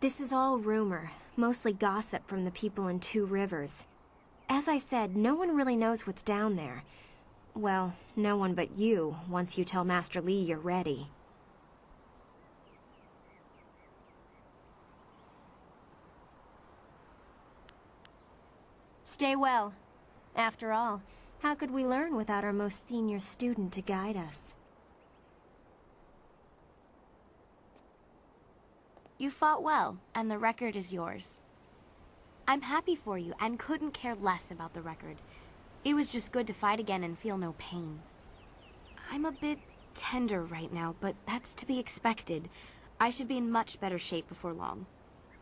This is all rumor, mostly gossip from the people in Two Rivers. As I said, no one really knows what's down there. Well, no one but you, once you tell Master Li you're ready. Stay well. After all, how could we learn without our most senior student to guide us? You fought well, and the record is yours. I'm happy for you, and couldn't care less about the record. It was just good to fight again and feel no pain. I'm a bit tender right now, but that's to be expected. I should be in much better shape before long.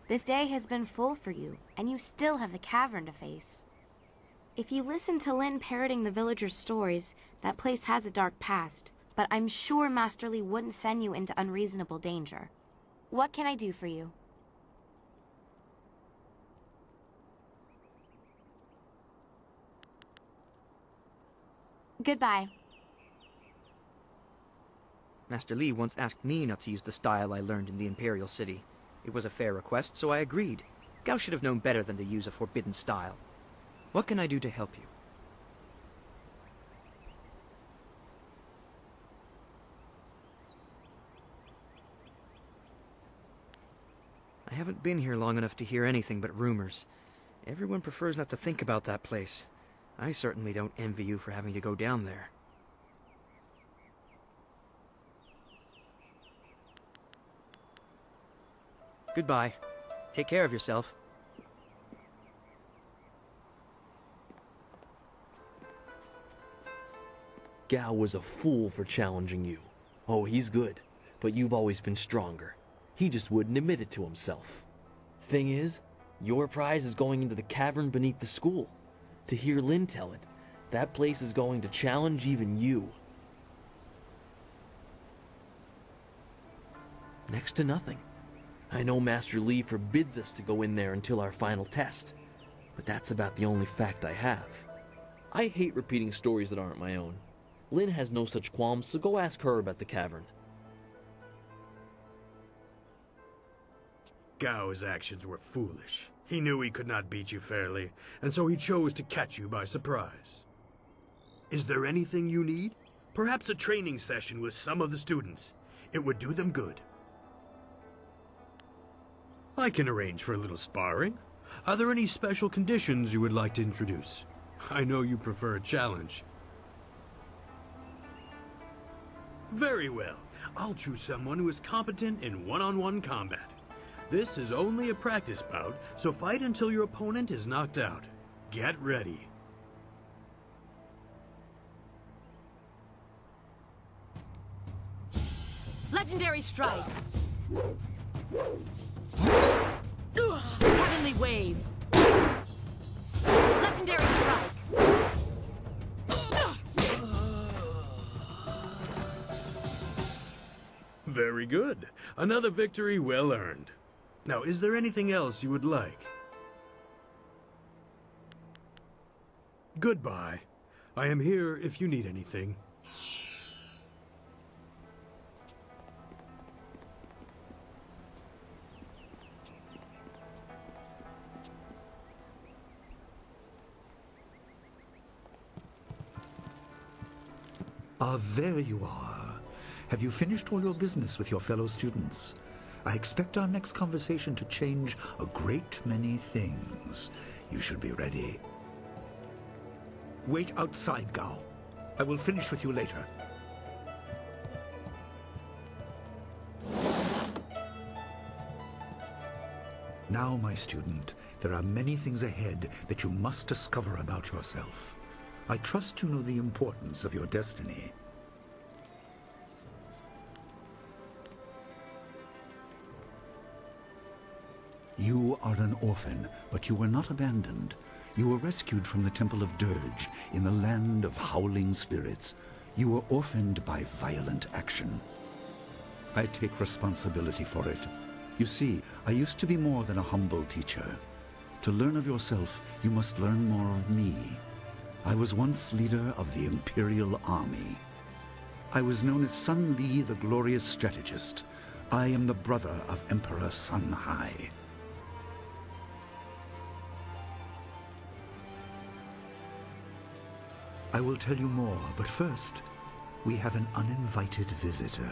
This day has been full for you, and you still have the cavern to face. If you listen to Lin parroting the villagers' stories, that place has a dark past, but I'm sure Master Li wouldn't send you into unreasonable danger. What can I do for you? Goodbye. Master Li once asked me not to use the style I learned in the Imperial City. It was a fair request, so I agreed. Gao should have known better than to use a forbidden style. What can I do to help you? I haven't been here long enough to hear anything but rumors. Everyone prefers not to think about that place. I certainly don't envy you for having to go down there. Goodbye. Take care of yourself. Gao was a fool for challenging you. Oh, he's good, but you've always been stronger. He just wouldn't admit it to himself. Thing is, your prize is going into the cavern beneath the school. To hear Lin tell it, that place is going to challenge even you. Next to nothing. I know Master Li forbids us to go in there until our final test, but that's about the only fact I have. I hate repeating stories that aren't my own. Lin has no such qualms, so go ask her about the cavern. Gao's actions were foolish. He knew he could not beat you fairly, and so he chose to catch you by surprise. Is there anything you need? Perhaps a training session with some of the students. It would do them good. I can arrange for a little sparring. Are there any special conditions you would like to introduce? I know you prefer a challenge. Very well. I'll choose someone who is competent in one-on-one combat. This is only a practice bout, so fight until your opponent is knocked out. Get ready. Legendary Strike! Heavenly Wave! Legendary Strike! Very good. Another victory well earned. Now, is there anything else you would like? Goodbye. I am here if you need anything. Ah, there you are. Have you finished all your business with your fellow students? I expect our next conversation to change a great many things. You should be ready. Wait outside, Gao. I will finish with you later. Now, my student, there are many things ahead that you must discover about yourself. I trust you know the importance of your destiny. You are an orphan, but you were not abandoned. You were rescued from the Temple of Dirge in the land of howling spirits. You were orphaned by violent action. I take responsibility for it. You see, I used to be more than a humble teacher. To learn of yourself, you must learn more of me. I was once leader of the Imperial Army. I was known as Sun Li, the Glorious Strategist. I am the brother of Emperor Sun Hai. I will tell you more, but first, we have an uninvited visitor.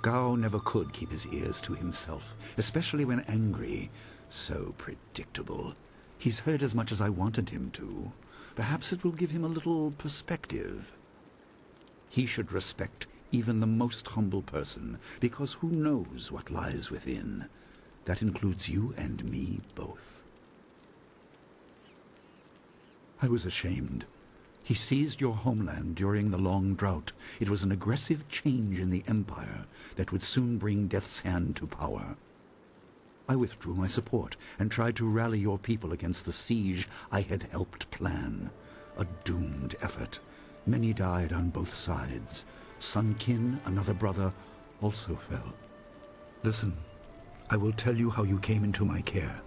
Gao never could keep his ears to himself, especially when angry. So predictable. He's heard as much as I wanted him to. Perhaps it will give him a little perspective. He should respect even the most humble person, because who knows what lies within? That includes you and me both. I was ashamed. He seized your homeland during the long drought. It was an aggressive change in the Empire that would soon bring Death's Hand to power. I withdrew my support and tried to rally your people against the siege I had helped plan. A doomed effort. Many died on both sides. Sun Qin, another brother, also fell. Listen, I will tell you how you came into my care.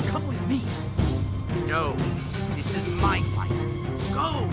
Come with me. No, this is my fight. Go!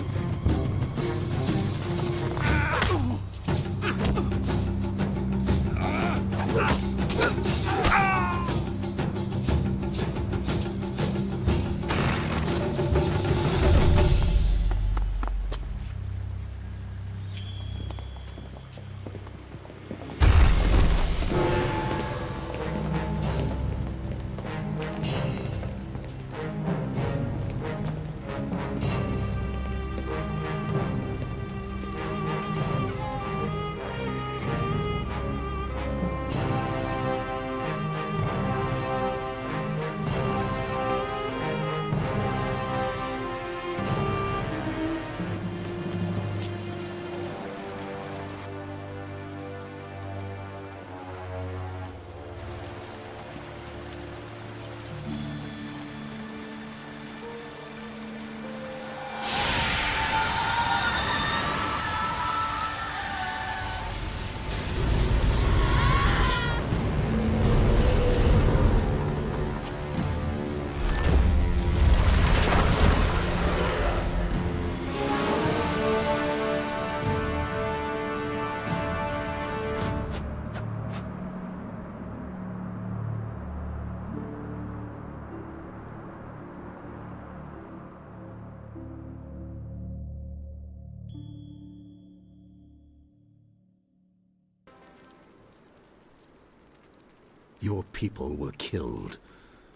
Your people were killed.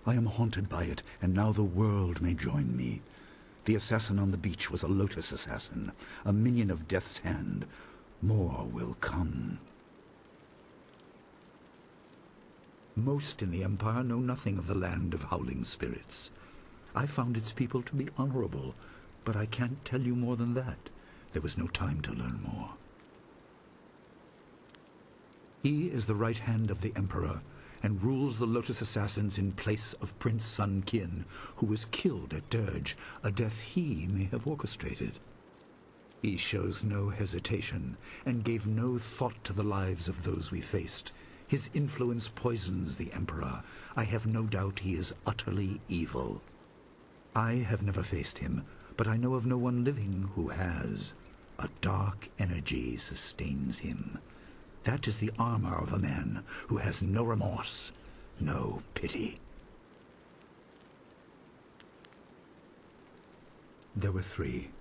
I am haunted by it, and now the world may join me. The assassin on the beach was a Lotus assassin, a minion of Death's Hand. More will come. Most in the Empire know nothing of the land of howling spirits. I found its people to be honorable, but I can't tell you more than that. There was no time to learn more. He is the right hand of the Emperor, and rules the Lotus Assassins in place of Prince Sun Qin, who was killed at Dirge, a death he may have orchestrated. He shows no hesitation, and gave no thought to the lives of those we faced. His influence poisons the Emperor. I have no doubt he is utterly evil. I have never faced him, but I know of no one living who has. A dark energy sustains him. That is the armor of a man who has no remorse, no pity. There were three.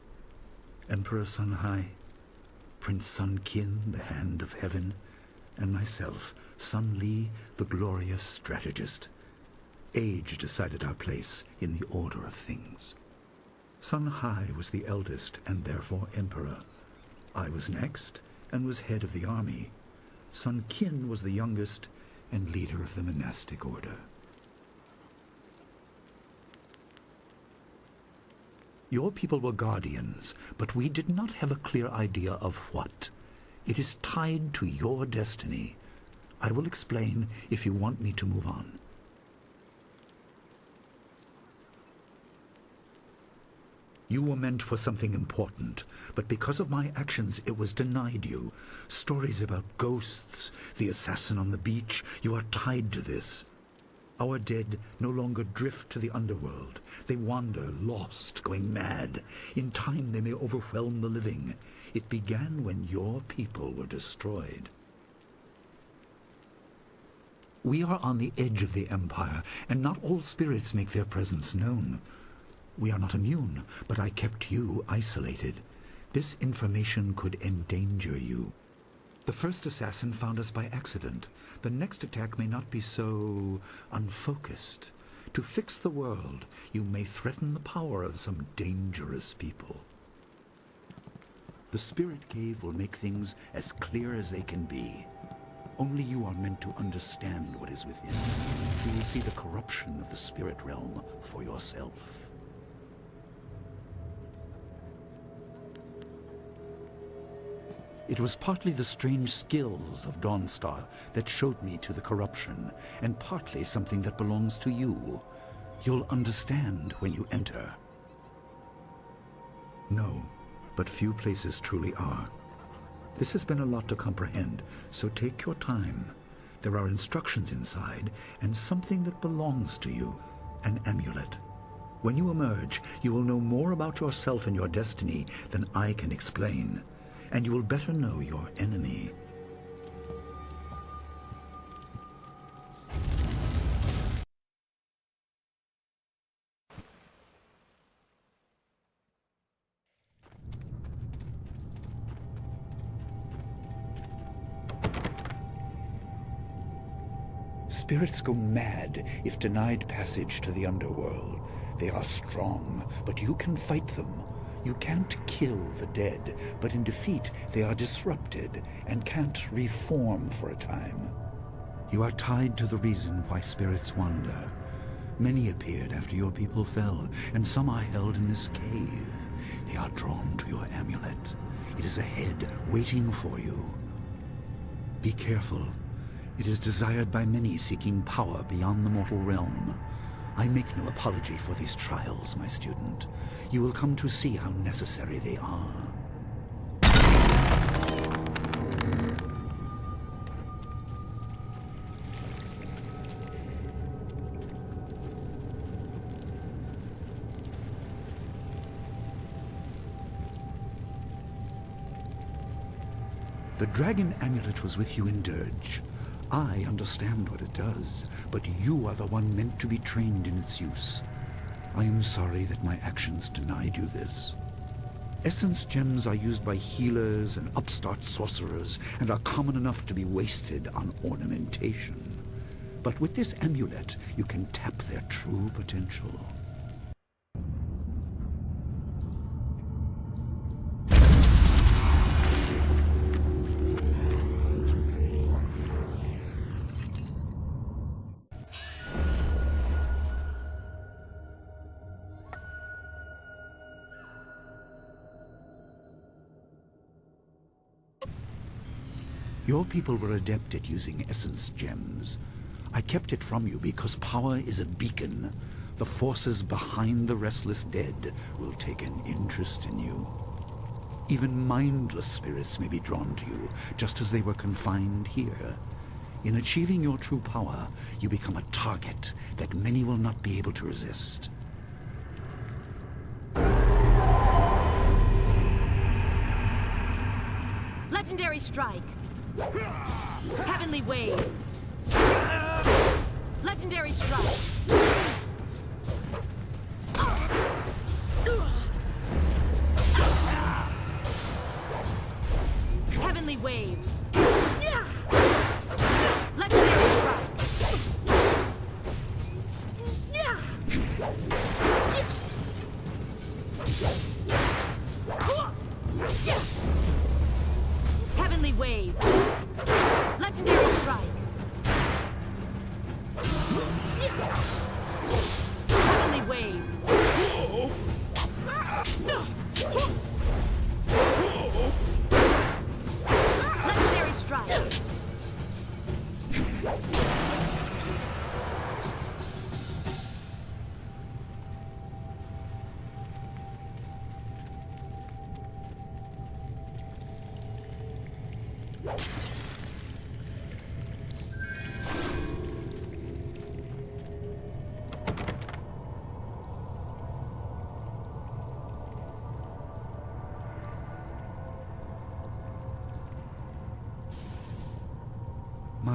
Emperor Sun Hai, Prince Sun Qin, the Hand of Heaven, and myself, Sun Li, the glorious strategist. Age decided our place in the order of things. Sun Hai was the eldest and therefore emperor. I was next and was head of the army. Sun Qin was the youngest and leader of the monastic order. Your people were guardians, but we did not have a clear idea of what. It is tied to your destiny. I will explain if you want me to move on. You were meant for something important, but because of my actions it was denied you. Stories about ghosts, the assassin on the beach, you are tied to this. Our dead no longer drift to the underworld. They wander, lost, going mad. In time they may overwhelm the living. It began when your people were destroyed. We are on the edge of the Empire, and not all spirits make their presence known. We are not immune, but I kept you isolated. This information could endanger you. The first assassin found us by accident. The next attack may not be so unfocused. To fix the world, you may threaten the power of some dangerous people. The Spirit Cave will make things as clear as they can be. Only you are meant to understand what is within. You will see the corruption of the spirit realm for yourself. It was partly the strange skills of Dawnstar that showed me to the corruption, and partly something that belongs to you. You'll understand when you enter. No, but few places truly are. This has been a lot to comprehend, so take your time. There are instructions inside, and something that belongs to you, an amulet. When you emerge, you will know more about yourself and your destiny than I can explain, and you will better know your enemy. Spirits go mad if denied passage to the underworld. They are strong, but you can fight them. You can't kill the dead, but in defeat they are disrupted and can't reform for a time. You are tied to the reason why spirits wander. Many appeared after your people fell, and some are held in this cave. They are drawn to your amulet. It is ahead, waiting for you. Be careful. It is desired by many seeking power beyond the mortal realm. I make no apology for these trials, my student. You will come to see how necessary they are. The dragon amulet was with you in Dirge. I understand what it does, but you are the one meant to be trained in its use. I am sorry that my actions denied you this. Essence gems are used by healers and upstart sorcerers, and are common enough to be wasted on ornamentation. But with this amulet, you can tap their true potential. Your people were adept at using essence gems. I kept it from you because power is a beacon. The forces behind the restless dead will take an interest in you. Even mindless spirits may be drawn to you, just as they were confined here. In achieving your true power, you become a target that many will not be able to resist. Legendary strike. Heavenly wave. Legendary strike. Heavenly wave. Legendary strike. Heavenly wave. Legendary strike. Heavenly wave. Legendary strike. My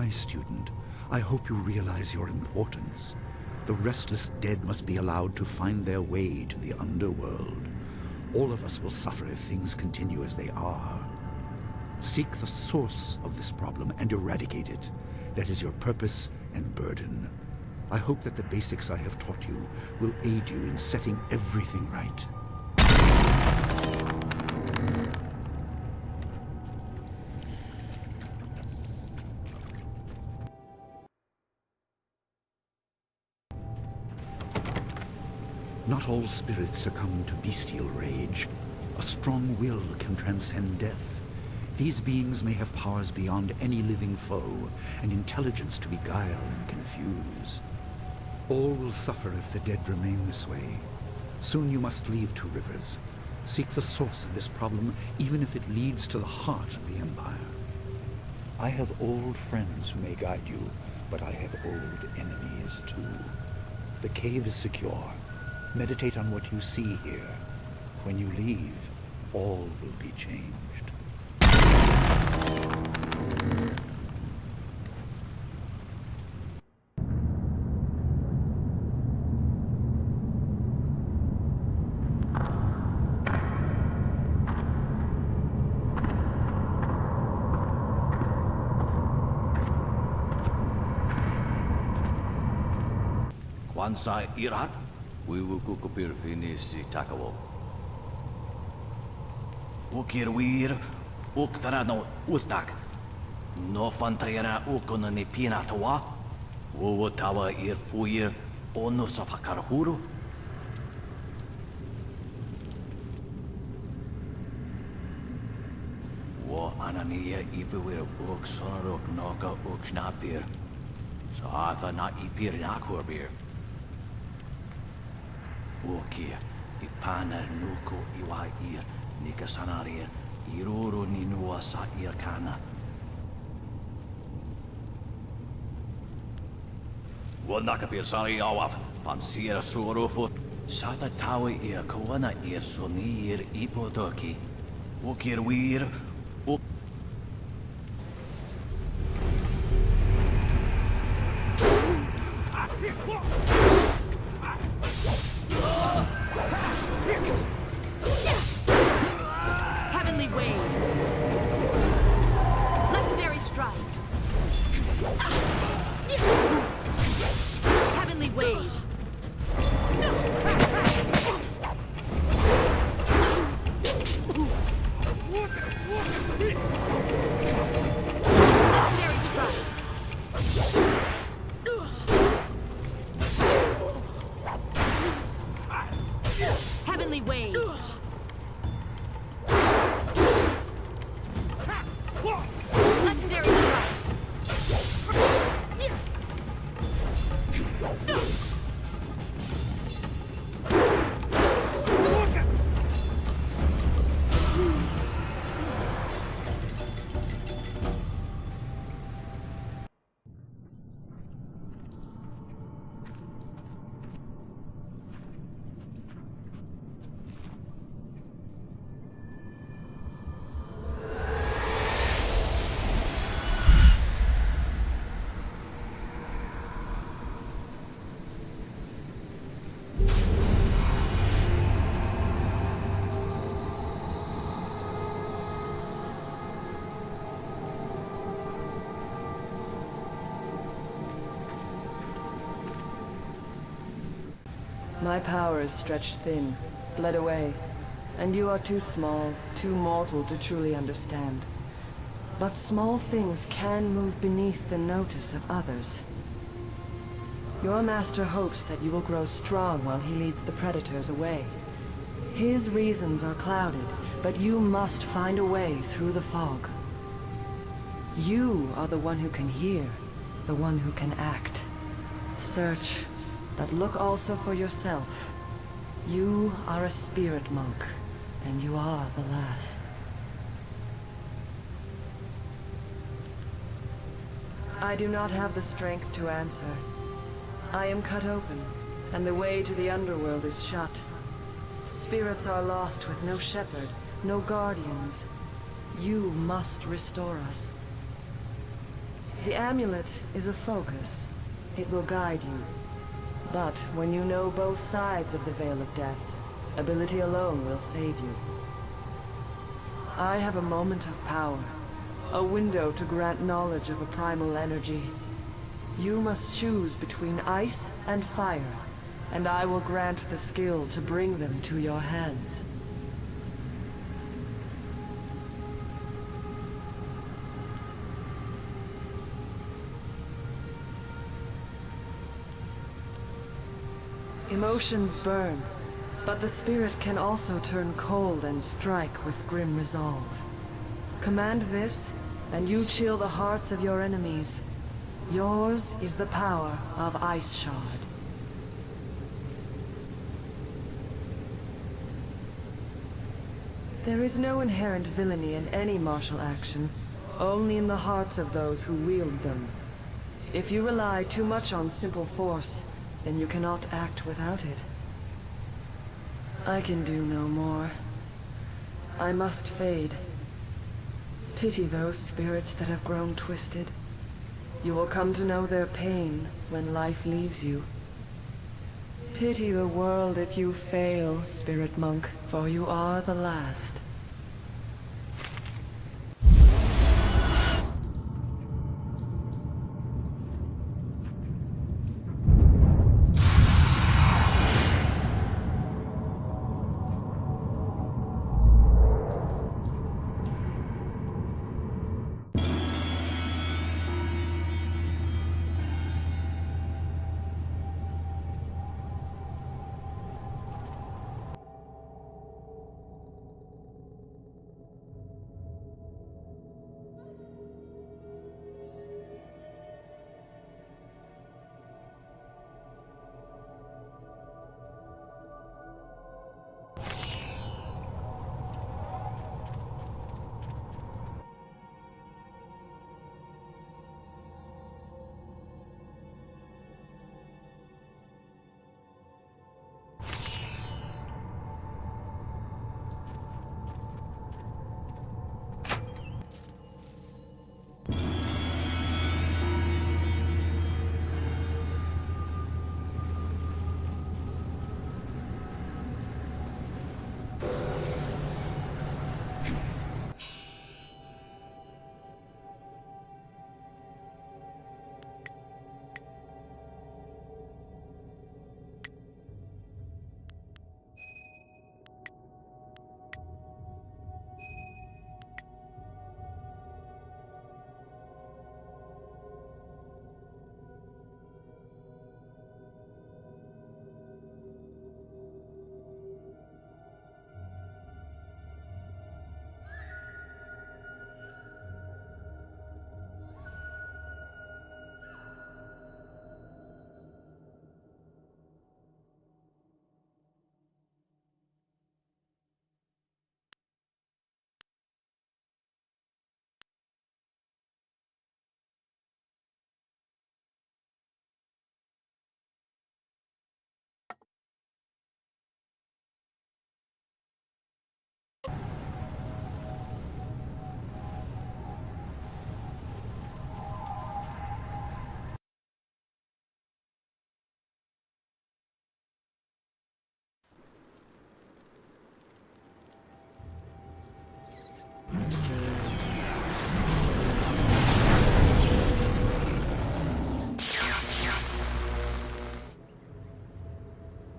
student, I hope you realize your importance. The restless dead must be allowed to find their way to the underworld. All of us will suffer if things continue as they are. Seek the source of this problem and eradicate it. That is your purpose and burden. I hope that the basics I have taught you will aid you in setting everything right. Not all spirits succumb to bestial rage. A strong will can transcend death. These beings may have powers beyond any living foe, and intelligence to beguile and confuse. All will suffer if the dead remain this way. Soon you must leave Two Rivers. Seek the source of this problem, even if it leads to the heart of the Empire. I have old friends who may guide you, but I have old enemies too. The cave is secure. Meditate on what you see here. When you leave, all will be changed. Kwanzaa irat, wiwukukupir finisi takawo. Ukirwir, uktarano utak. No fantayana ukonani pinatawa. Uwatawa irfuye onusafakarhuru. Wo anania ifiwir uksonaruk noka uksnapir. Saatha na ipir nakurbir. Okia, ipana nuko iwair, nikasanarir, iruru ninua sa irkana. Wanakapir sari awaf, pansir surufu, sata tawi ir kawana ir sunir ipodoki. Okir wir, Heavenly wave. Legendary strike. Heavenly wave. Legendary strike. Heavenly wave. Legendary strike. My power is stretched thin, bled away, and you are too small, too mortal to truly understand. But small things can move beneath the notice of others. Your master hopes that you will grow strong while he leads the predators away. His reasons are clouded, but you must find a way through the fog. You are the one who can hear, the one who can act. Search, but look also for yourself. You are a spirit monk, and you are the last. I do not have the strength to answer. I am cut open, and the way to the underworld is shut. Spirits are lost with no shepherd, no guardians. You must restore us. The amulet is a focus. It will guide you. But when you know both sides of the Veil of Death, ability alone will save you. I have a moment of power, a window to grant knowledge of a primal energy. You must choose between ice and fire, and I will grant the skill to bring them to your hands. Emotions burn, but the spirit can also turn cold and strike with grim resolve. Command this, and you chill the hearts of your enemies. Yours is the power of Ice Shard. There is no inherent villainy in any martial action, only in the hearts of those who wield them. If you rely too much on simple force, then you cannot act without it. I can do no more. I must fade. Pity those spirits that have grown twisted. You will come to know their pain when life leaves you. Pity the world if you fail, Spirit Monk, for you are the last.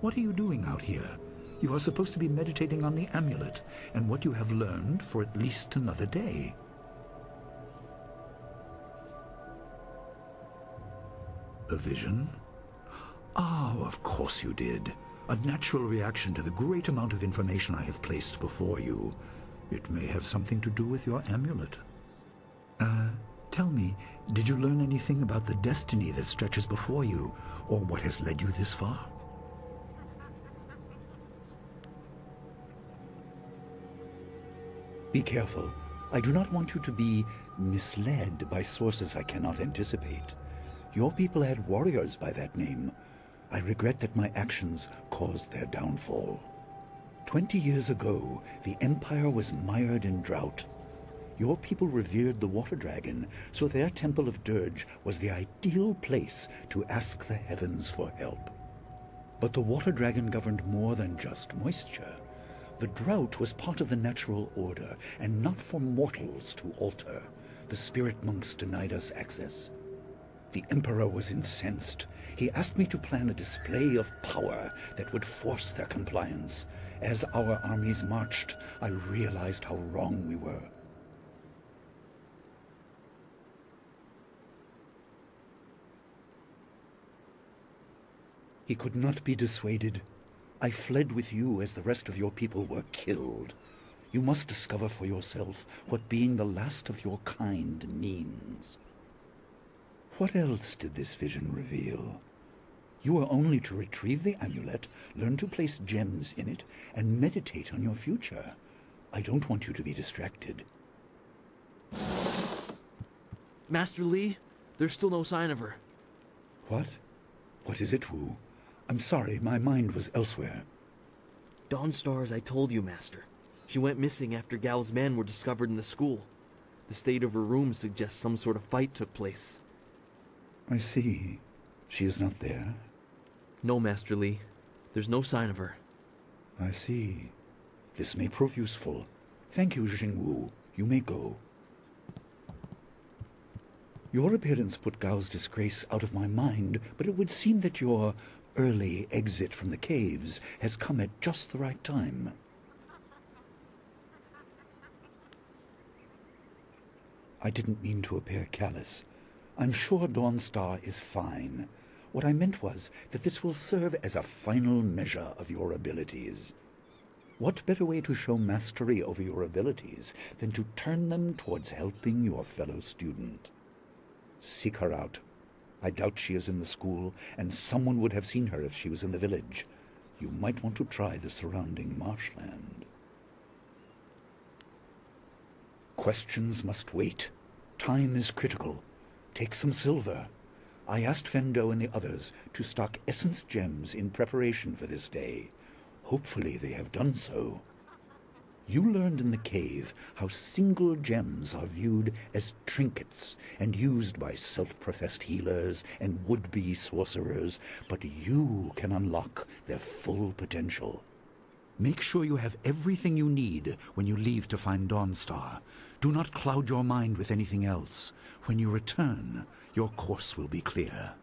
What are you doing out here? You are supposed to be meditating on the amulet, and what you have learned for at least another day. A vision? Oh, of course you did. A natural reaction to the great amount of information I have placed before you. It may have something to do with your amulet. Tell me, did you learn anything about the destiny that stretches before you, or what has led you this far? Be careful. I do not want you to be misled by sources I cannot anticipate. Your people had warriors by that name. I regret that my actions caused their downfall. 20 years ago, the Empire was mired in drought. Your people revered the Water Dragon, so their Temple of Dirge was the ideal place to ask the heavens for help. But the Water Dragon governed more than just moisture. The drought was part of the natural order, and not for mortals to alter. The spirit monks denied us access. The Emperor was incensed. He asked me to plan a display of power that would force their compliance. As our armies marched, I realized how wrong we were. He could not be dissuaded. I fled with you as the rest of your people were killed. You must discover for yourself what being the last of your kind means. What else did this vision reveal? You are only to retrieve the amulet, learn to place gems in it, and meditate on your future. I don't want you to be distracted. Master Li, there's still no sign of her. What? What is it, Wu? I'm sorry, my mind was elsewhere. Dawnstar, as I told you, Master. She went missing after Gao's men were discovered in the school. The state of her room suggests some sort of fight took place. I see. She is not there. No, Master Li. There's no sign of her. I see. This may prove useful. Thank you, Jingwu. You may go. Your appearance put Gao's disgrace out of my mind, but it would seem that your early exit from the caves has come at just the right time. I didn't mean to appear callous. I'm sure Dawnstar is fine. What I meant was that this will serve as a final measure of your abilities. What better way to show mastery over your abilities than to turn them towards helping your fellow student? Seek her out. I doubt she is in the school, and someone would have seen her if she was in the village. You might want to try the surrounding marshland. Questions must wait. Time is critical. Take some silver. I asked Fendo and the others to stock essence gems in preparation for this day. Hopefully they have done so. You learned in the cave how single gems are viewed as trinkets and used by self-professed healers and would-be sorcerers, but you can unlock their full potential. Make sure you have everything you need when you leave to find Dawnstar. Do not cloud your mind with anything else. When you return, your course will be clear.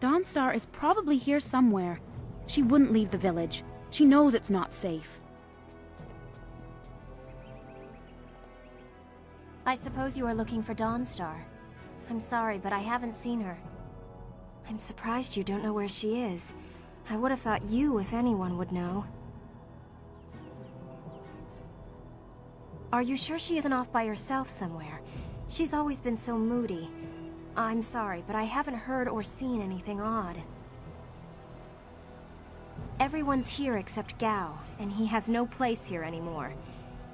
Dawnstar is probably here somewhere. She wouldn't leave the village. She knows it's not safe. I suppose you are looking for Dawnstar. I'm sorry, but I haven't seen her. I'm surprised you don't know where she is. I would have thought you, if anyone, would know. Are you sure she isn't off by herself somewhere? She's always been so moody. I'm sorry, but I haven't heard or seen anything odd. Everyone's here except Gao, and he has no place here anymore.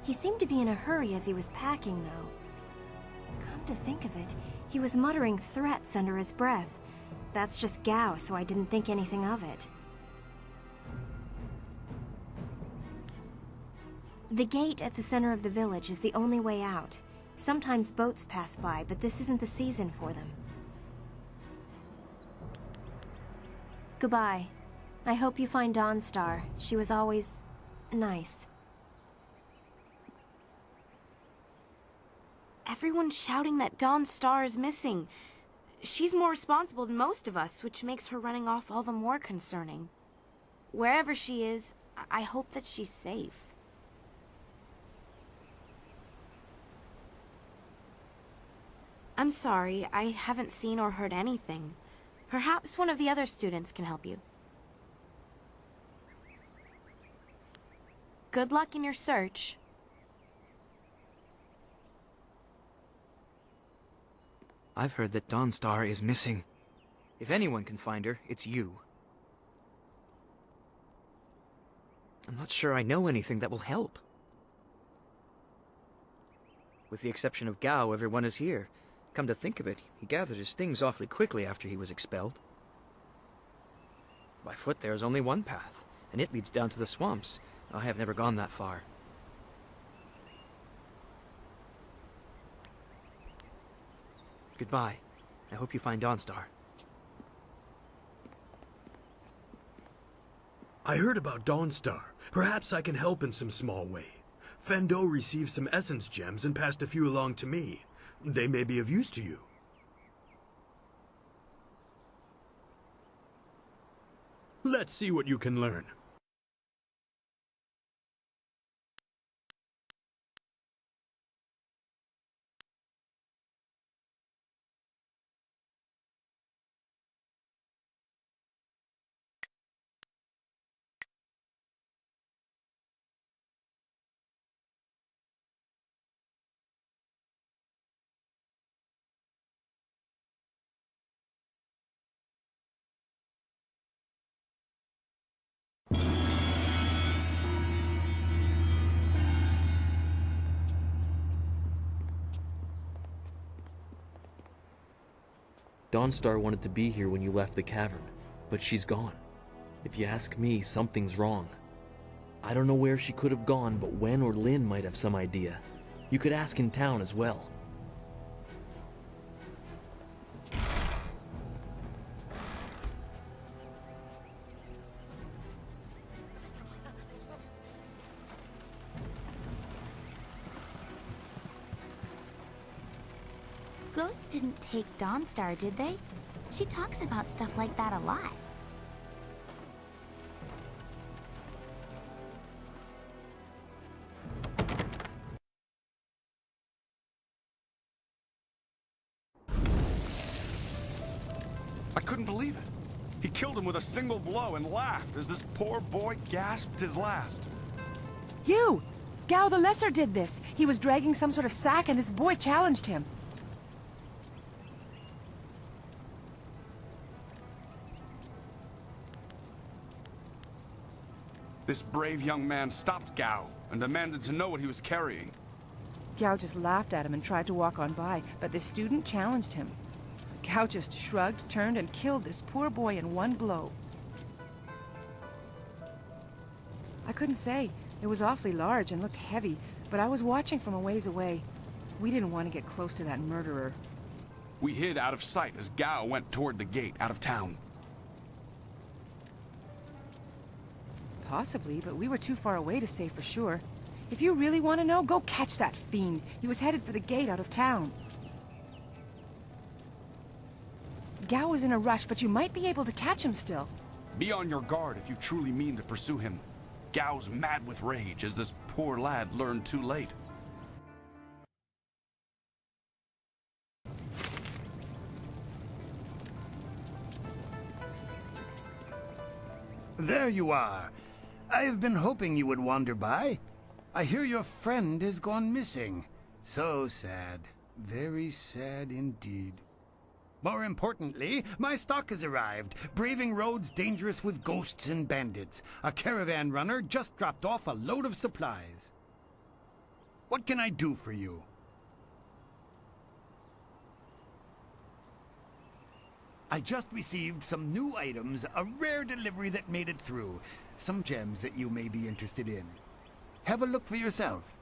He seemed to be in a hurry as he was packing, though. Come to think of it, he was muttering threats under his breath. That's just Gao, so I didn't think anything of it. The gate at the center of the village is the only way out. Sometimes boats pass by, but this isn't the season for them. Goodbye. I hope you find Dawnstar. She was always nice. Everyone's shouting that Dawnstar is missing. She's more responsible than most of us, which makes her running off all the more concerning. Wherever she is, I hope that she's safe. I'm sorry, I haven't seen or heard anything. Perhaps one of the other students can help you. Good luck in your search. I've heard that Dawnstar is missing. If anyone can find her, it's you. I'm not sure I know anything that will help. With the exception of Gao, everyone is here. Come to think of it, he gathered his things awfully quickly after he was expelled. By foot there is only one path, and it leads down to the swamps. I have never gone that far. Goodbye. I hope you find Dawnstar. I heard about Dawnstar. Perhaps I can help in some small way. Fendo received some essence gems and passed a few along to me. They may be of use to you. Let's see what you can learn. Dawnstar wanted to be here when you left the cavern, but she's gone. If you ask me, something's wrong. I don't know where she could have gone, but Wen or Lin might have some idea. You could ask in town as well. Ghosts didn't take Dawnstar, did they? She talks about stuff like that a lot. I couldn't believe it. He killed him with a single blow and laughed as this poor boy gasped his last. You! Gao the Lesser did this. He was dragging some sort of sack and this boy challenged him. This brave young man stopped Gao and demanded to know what he was carrying. Gao just laughed at him and tried to walk on by, but the student challenged him. Gao just shrugged, turned, and killed this poor boy in one blow. I couldn't say. It was awfully large and looked heavy, but I was watching from a ways away. We didn't want to get close to that murderer. We hid out of sight as Gao went toward the gate out of town. Possibly, but we were too far away to say for sure. If you really want to know, go catch that fiend. He was headed for the gate out of town. Gao was in a rush, but you might be able to catch him still. Be on your guard if you truly mean to pursue him. Gao's mad with rage as this poor lad learned too late. There you are. I've been hoping you would wander by. I hear your friend has gone missing. So sad. Very sad indeed. More importantly, my stock has arrived, braving roads dangerous with ghosts and bandits. A caravan runner just dropped off a load of supplies. What can I do for you? I just received some new items, a rare delivery that made it through. Some gems that you may be interested in. Have a look for yourself.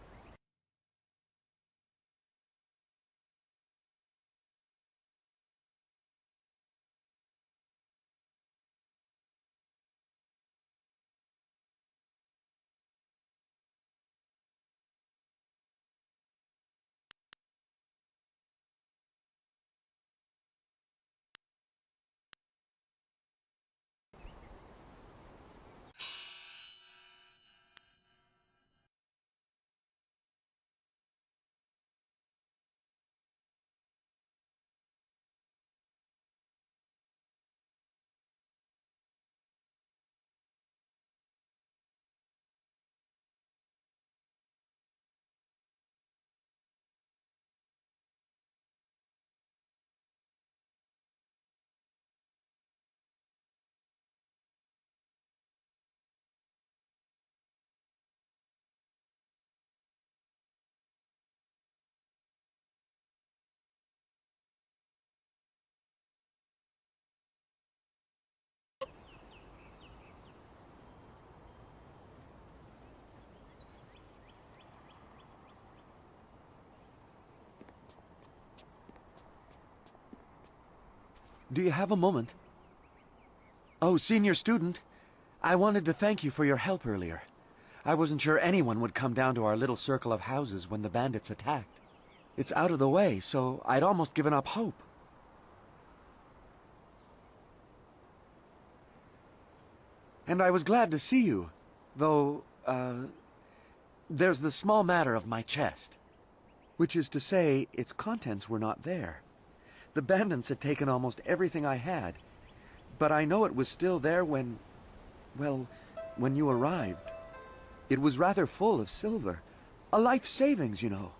Do you have a moment? Oh, senior student. I wanted to thank you for your help earlier. I wasn't sure anyone would come down to our little circle of houses when the bandits attacked. It's out of the way, so I'd almost given up hope. And I was glad to see you, though, there's the small matter of my chest. Which is to say, its contents were not there. The bandits had taken almost everything I had, but I know it was still there when, well, when you arrived. It was rather full of silver. A life savings, you know.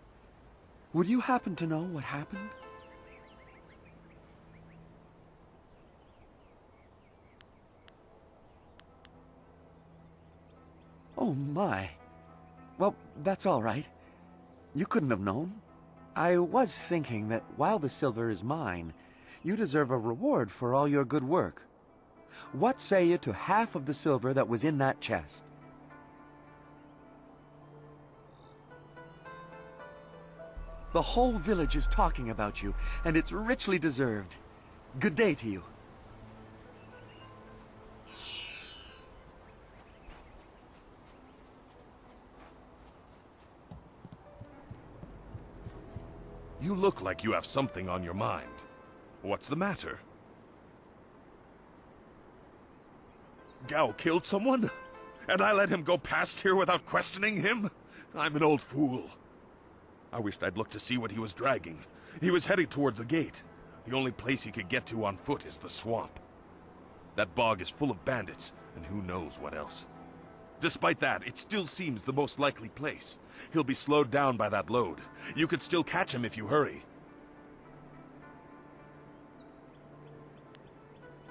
Would you happen to know what happened? Oh my. Well, that's all right. You couldn't have known. I was thinking that while the silver is mine, you deserve a reward for all your good work. What say you to half of the silver that was in that chest? The whole village is talking about you, and it's richly deserved. Good day to you. You look like you have something on your mind. What's the matter? Gao killed someone? And I let him go past here without questioning him? I'm an old fool. I wished I'd looked to see what he was dragging. He was heading towards the gate. The only place he could get to on foot is the swamp. That bog is full of bandits, and who knows what else. Despite that, it still seems the most likely place. He'll be slowed down by that load. You could still catch him if you hurry.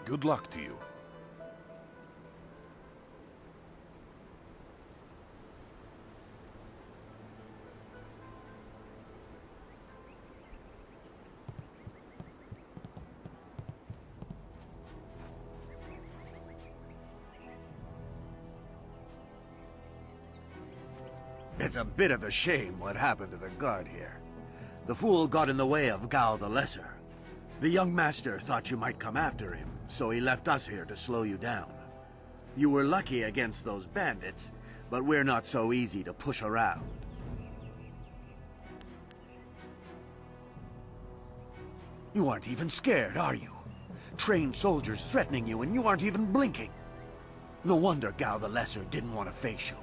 Good luck to you. It's a bit of a shame what happened to the guard here. The fool got in the way of Gao the Lesser. The young master thought you might come after him, so he left us here to slow you down. You were lucky against those bandits, but we're not so easy to push around. You aren't even scared, are you? Trained soldiers threatening you and you aren't even blinking. No wonder Gao the Lesser didn't want to face you.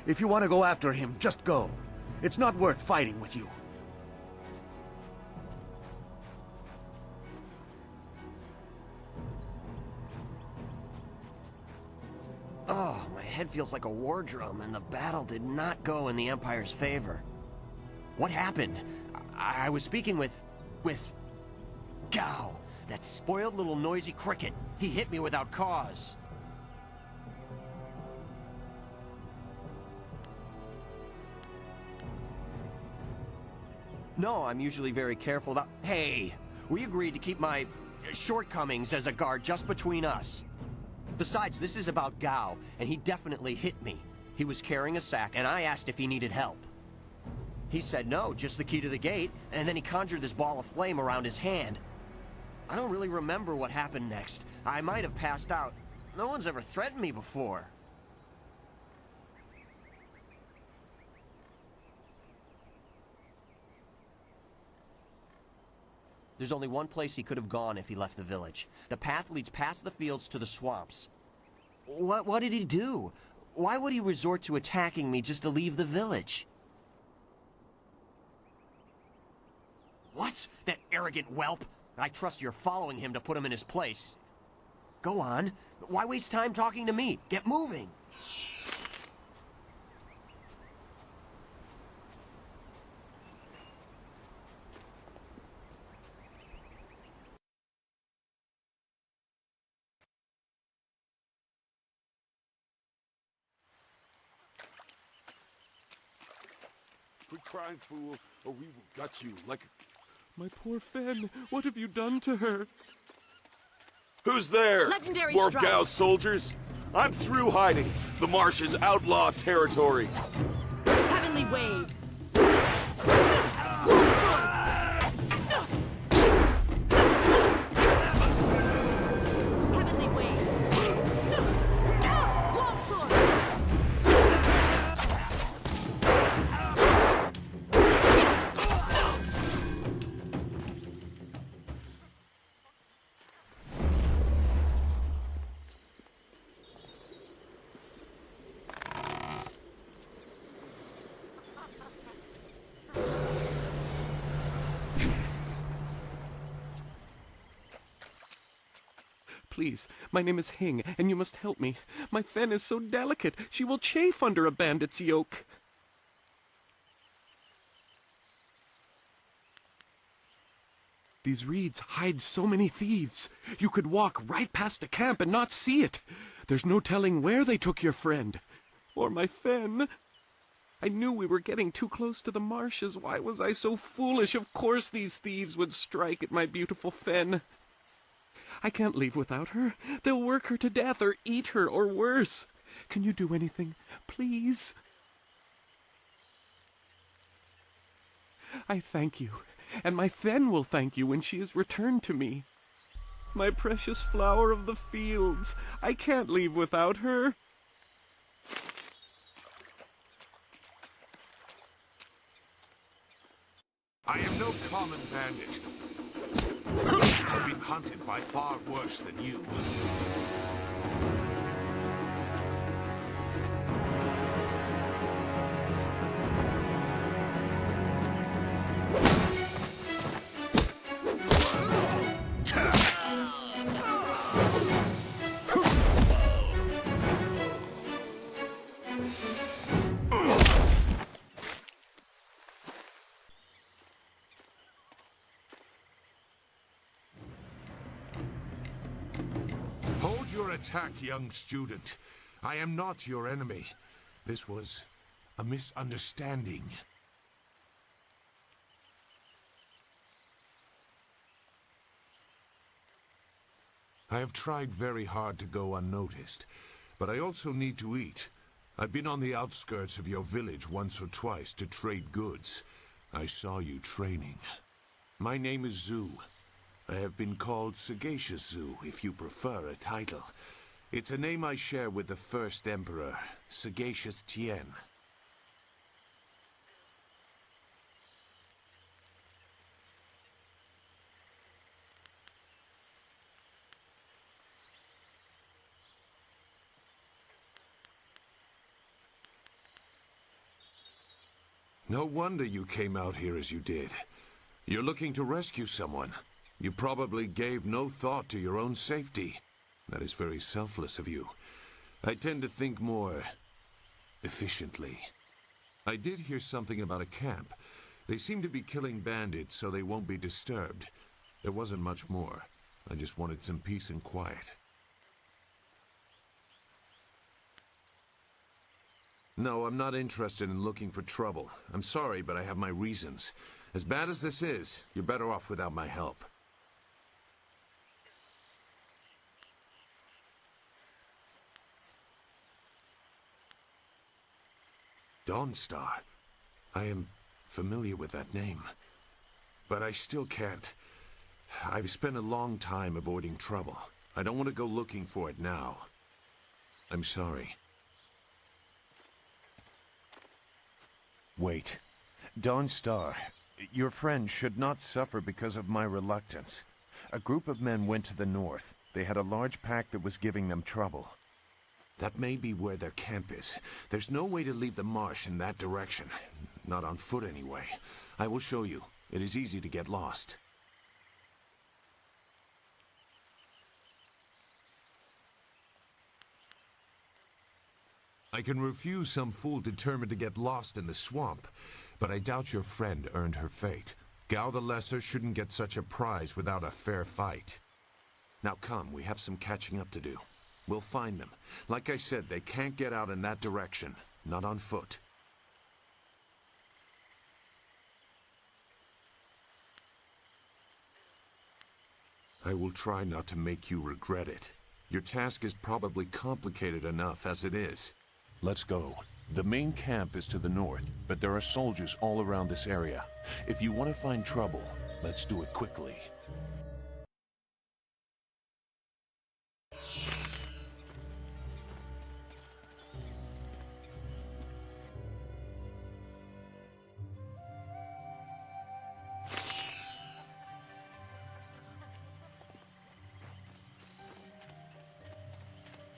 If you want to go after him, just go. It's not worth fighting with you. Oh, my head feels like a war drum, and the battle did not go in the Empire's favor. What happened? I was speaking with Gao, that spoiled little noisy cricket. He hit me without cause. No, I'm usually very careful about... Hey, we agreed to keep my shortcomings as a guard just between us. Besides, this is about Gao, and he definitely hit me. He was carrying a sack, and I asked if he needed help. He said no, just the key to the gate, and then he conjured this ball of flame around his hand. I don't really remember what happened next. I might have passed out. No one's ever threatened me before. There's only one place he could have gone if he left the village. The path leads past the fields to the swamps. What did he do? Why would he resort to attacking me just to leave the village? What? That arrogant whelp? I trust you're following him to put him in his place. Go on. Why waste time talking to me? Get moving. Quit crying, fool, or we will gut you like a... My poor Fen, what have you done to her? Who's there? Legendary More strike. Gao soldiers? I'm through hiding. The marsh is outlaw territory. Heavenly wave. please. My name is Hing, and you must help me. My fen is so delicate, she will chafe under a bandit's yoke. These reeds hide so many thieves. You could walk right past the camp and not see it. There's no telling where they took your friend. Or my fen. I knew we were getting too close to the marshes. Why was I so foolish? Of course these thieves would strike at my beautiful fen. I can't leave without her. They'll work her to death or eat her or worse. Can you do anything, please? I thank you, and my fen will thank you when she is returned to me. My precious flower of the fields. I can't leave without her. I am no common bandit. I've been hunted by far worse than you. Hold your attack, young student. I am not your enemy. This was a misunderstanding. I have tried very hard to go unnoticed, but I also need to eat. I've been on the outskirts of your village once or twice to trade goods. I saw you training. My name is Zhu. I have been called Sagacious Zhu, if you prefer a title. It's a name I share with the first emperor, Sagacious Tien. No wonder you came out here as you did. You're looking to rescue someone. You probably gave no thought to your own safety. That is very selfless of you. I tend to think more efficiently. I did hear something about a camp. They seem to be killing bandits so they won't be disturbed. There wasn't much more. I just wanted some peace and quiet. No, I'm not interested in looking for trouble. I'm sorry, but I have my reasons. As bad as this is, you're better off without my help. Dawnstar. I am familiar with that name. But I still can't. I've spent a long time avoiding trouble. I don't want to go looking for it now. I'm sorry. Wait. Dawnstar, your friend should not suffer because of my reluctance. A group of men went to the north. They had a large pack that was giving them trouble. That may be where their camp is. There's no way to leave the marsh in that direction. Not on foot, anyway. I will show you. It is easy to get lost. I can refuse some fool determined to get lost in the swamp, but I doubt your friend earned her fate. Gao the Lesser shouldn't get such a prize without a fair fight. Now come, we have some catching up to do. We'll find them. Like I said, they can't get out in that direction. Not on foot. I will try not to make you regret it. Your task is probably complicated enough as it is. Let's go. The main camp is to the north, but there are soldiers all around this area. If you want to find trouble, let's do it quickly.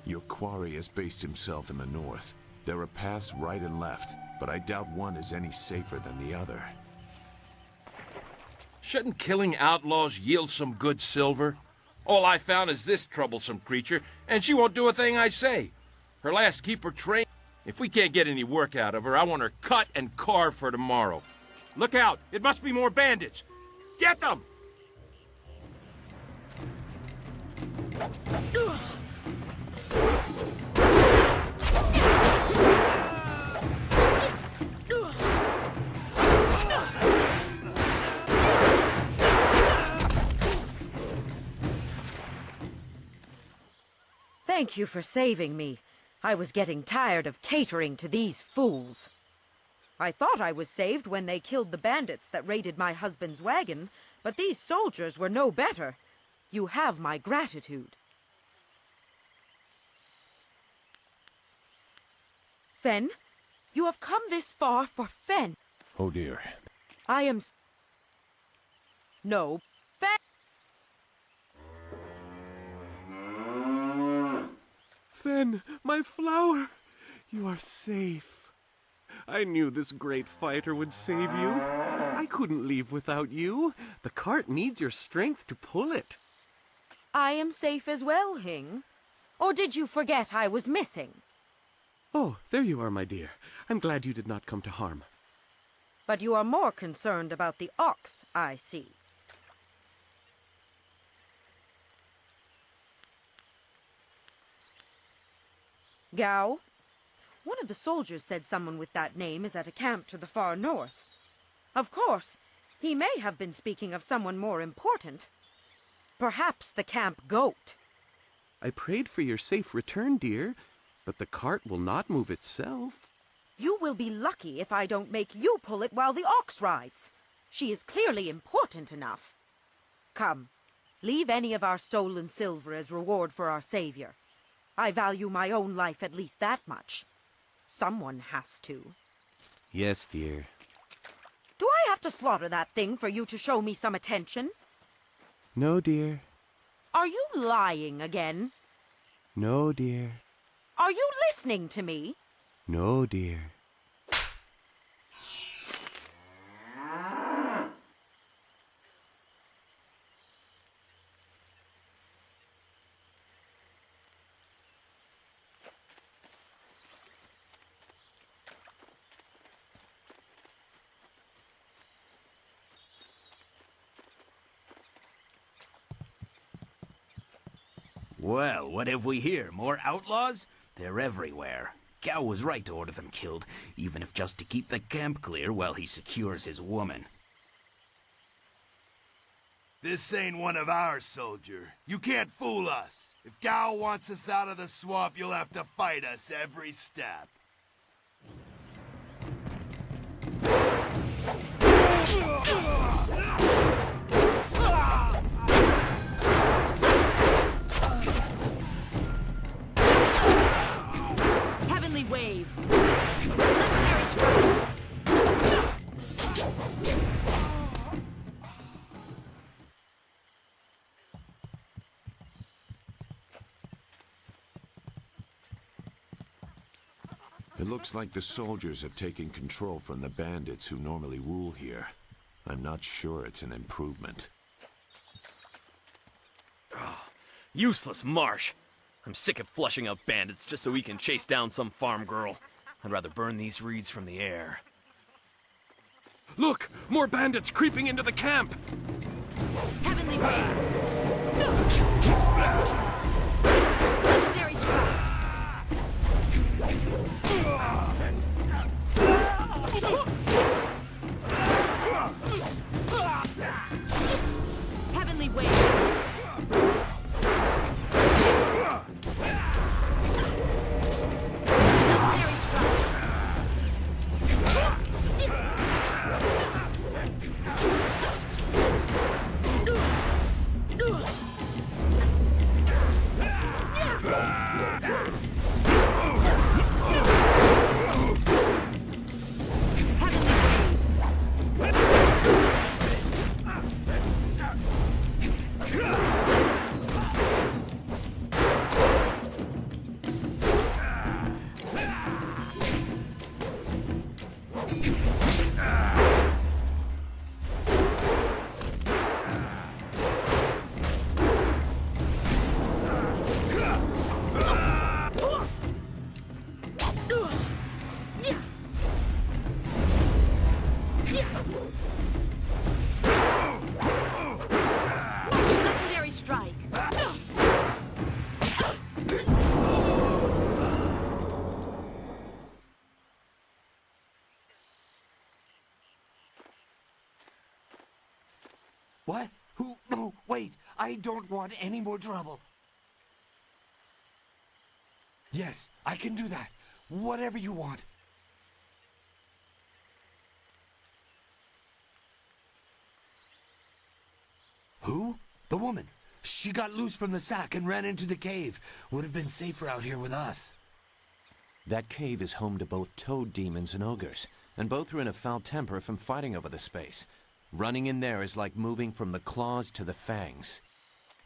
Your quarry has based himself in the north. There are paths right and left, but I doubt one is any safer than the other. Shouldn't killing outlaws yield some good silver? All I found is this troublesome creature, and she won't do a thing I say. Her last keeper trained. If we can't get any work out of her, I want her cut and carved for tomorrow. Look out! It must be more bandits! Get them! Thank you for saving me. I was getting tired of catering to these fools. I thought I was saved when they killed the bandits that raided my husband's wagon, but these soldiers were no better. You have my gratitude. Fen, you have come this far for Fen. Oh dear. I am... No, Fen! Fen, my flower! You are safe. I knew this great fighter would save you. I couldn't leave without you. The cart needs your strength to pull it. I am safe as well, Hing. Or did you forget I was missing? Oh, there you are, my dear. I'm glad you did not come to harm. But you are more concerned about the ox, I see. Gao? One of the soldiers said someone with that name is at a camp to the far north. Of course, he may have been speaking of someone more important. Perhaps the camp goat. I prayed for your safe return, dear, but the cart will not move itself. You will be lucky if I don't make you pull it while the ox rides. She is clearly important enough. Come, leave any of our stolen silver as reward for our savior. I value my own life at least that much. Someone has to. Yes, dear. Do I have to slaughter that thing for you to show me some attention? No, dear. Are you lying again? No, dear. Are you listening to me? No, dear. Well, what have we here? More outlaws? They're everywhere. Gao was right to order them killed, even if just to keep the camp clear while he secures his woman. This ain't one of ours, soldier. You can't fool us. If Gao wants us out of the swamp, you'll have to fight us every step. Heavenly wave. Legendary strike. It looks like the soldiers have taken control from the bandits who normally rule here. I'm not sure it's an improvement. Useless marsh. I'm sick of flushing out bandits just so we can chase down some farm girl. I'd rather burn these reeds from the air. Look! More bandits creeping into the camp! Heavenly wave. Legendary strike. Heavenly wave. What? Who? No, wait. I don't want any more trouble. Yes, I can do that. Whatever you want. Who? The woman. She got loose from the sack and ran into the cave. Would have been safer out here with us. That cave is home to both toad demons and ogres, and both are in a foul temper from fighting over the space. Running in there is like moving from the claws to the fangs.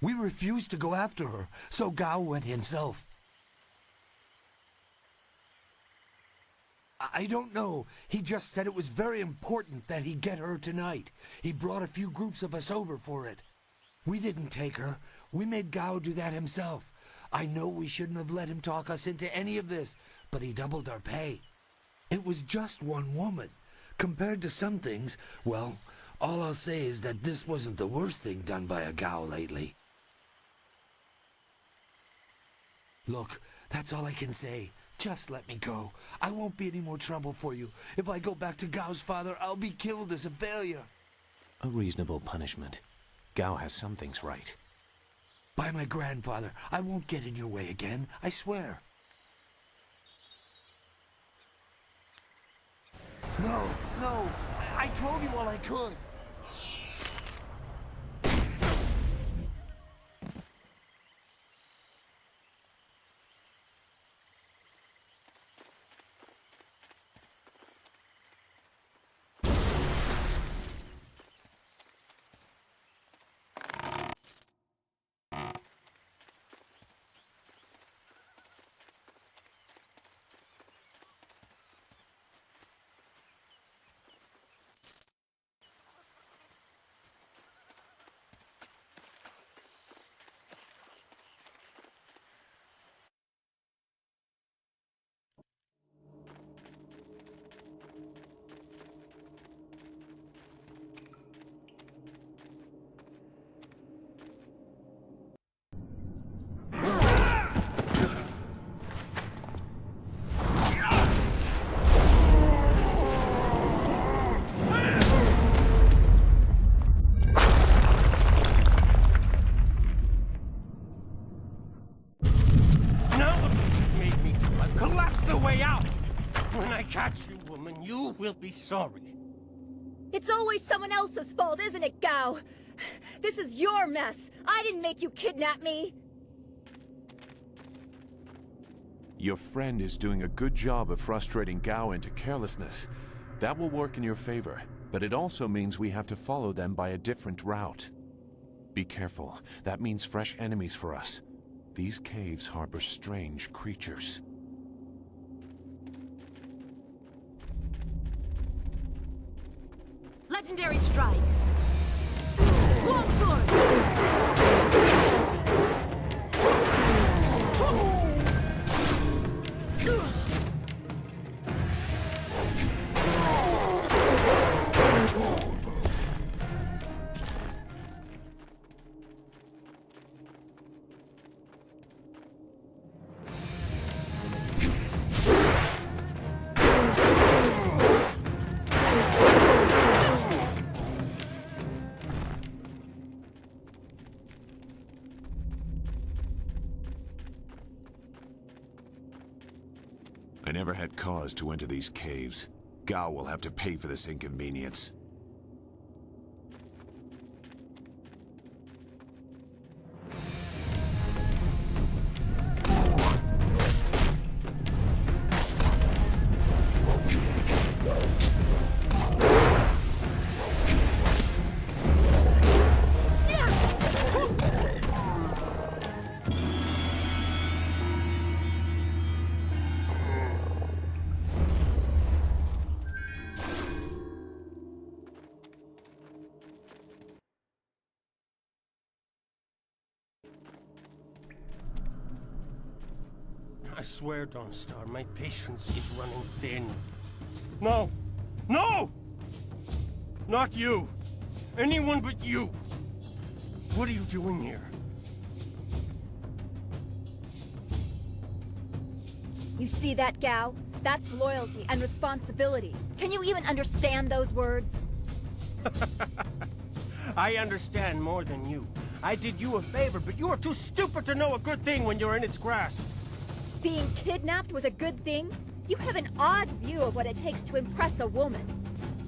We refused to go after her, so Gao went himself. I don't know. He just said it was very important that he get her tonight. He brought a few groups of us over for it. We didn't take her. We made Gao do that himself. I know we shouldn't have let him talk us into any of this, but he doubled our pay. It was just one woman. Compared to some things, well, all I'll say is that this wasn't the worst thing done by a Gao lately. Look, that's all I can say. Just let me go. I won't be any more trouble for you. If I go back to Gao's father, I'll be killed as a failure. A reasonable punishment. Gao has some things right. By my grandfather, I won't get in your way again, I swear. No, no, I told you all I could. You will be sorry. It's always someone else's fault, isn't it, Gao? This is your mess. I didn't make you kidnap me. Your friend is doing a good job of frustrating Gao into carelessness. That will work in your favor, but it also means we have to follow them by a different route. Be careful. That means fresh enemies for us. These caves harbor strange creatures. Legendary strike. Longsword. I never had cause to enter these caves. Gao will have to pay for this inconvenience. I swear, Dawnstar, my patience is running thin. No! No! Not you! Anyone but you! What are you doing here? You see that, Gao? That's loyalty and responsibility. Can you even understand those words? I understand more than you. I did you a favor, but you are too stupid to know a good thing when you're in its grasp. Being kidnapped was a good thing? You have an odd view of what it takes to impress a woman.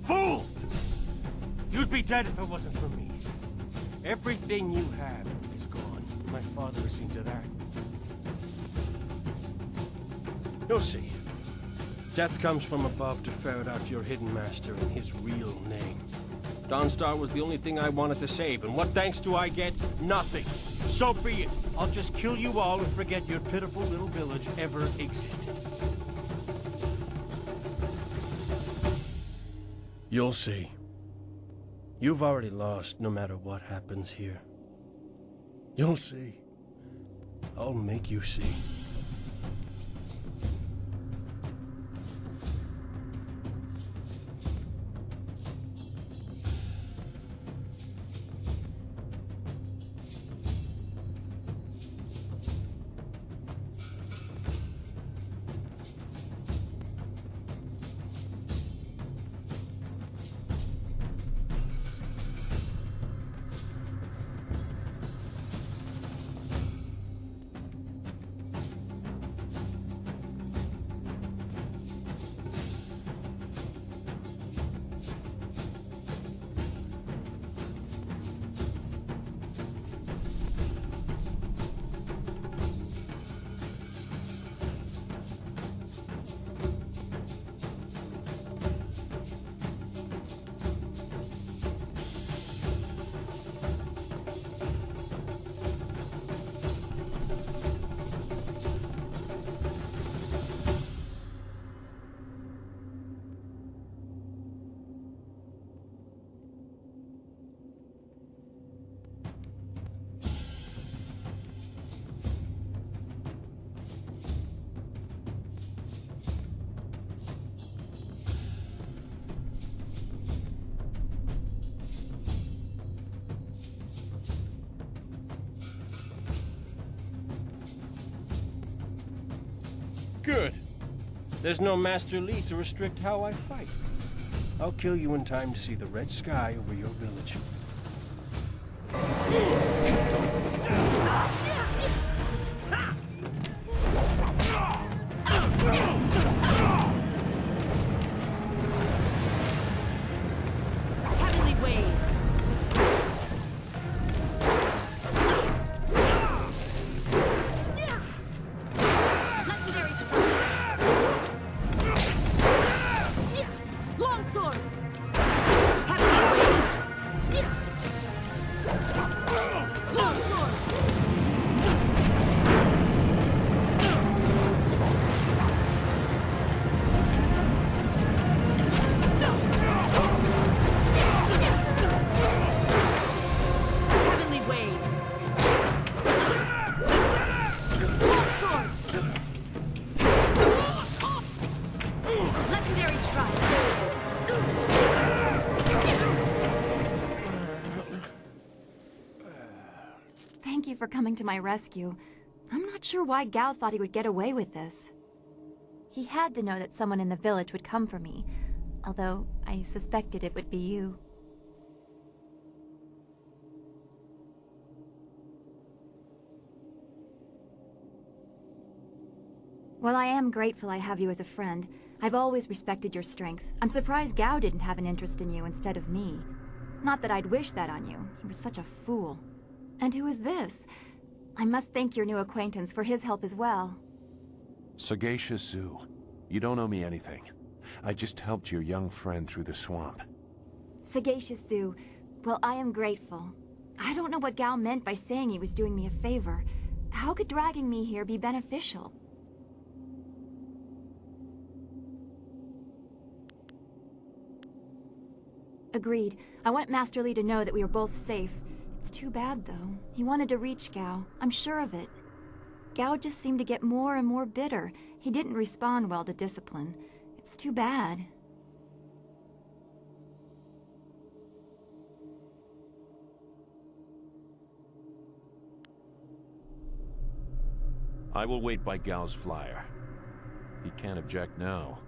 Fools! You'd be dead if it wasn't for me. Everything you have is gone. My father has seen to that. You'll see. Death comes from above to ferret out your hidden master and his real name. Dawnstar was the only thing I wanted to save, and what thanks do I get? Nothing. So be it. I'll just kill you all and forget your pitiful little village ever existed. You'll see. You've already lost no matter what happens here. You'll see. I'll make you see. Good. There's no Master Li to restrict how I fight. I'll kill you in time to see the red sky over your village. Heavenly Wave. Legendary Strike. Longsword. Heavenly Wave. Longsword. Heavenly Wave. Longsword. Legendary Strike. Thank you for coming to my rescue. I'm not sure why Gao thought he would get away with this. He had to know that someone in the village would come for me, although I suspected it would be you. Well, I am grateful I have you as a friend. I've always respected your strength. I'm surprised Gao didn't have an interest in you instead of me. Not that I'd wish that on you. He was such a fool. And who is this? I must thank your new acquaintance for his help as well. Sagacious Zoo, you don't owe me anything. I just helped your young friend through the swamp. Sagacious Zoo, well, I am grateful. I don't know what Gao meant by saying he was doing me a favor. How could dragging me here be beneficial? Agreed. I want Master Li to know that we are both safe. It's too bad, though. He wanted to reach Gao. I'm sure of it. Gao just seemed to get more and more bitter. He didn't respond well to discipline. It's too bad. I will wait by Gao's flyer. He can't object now.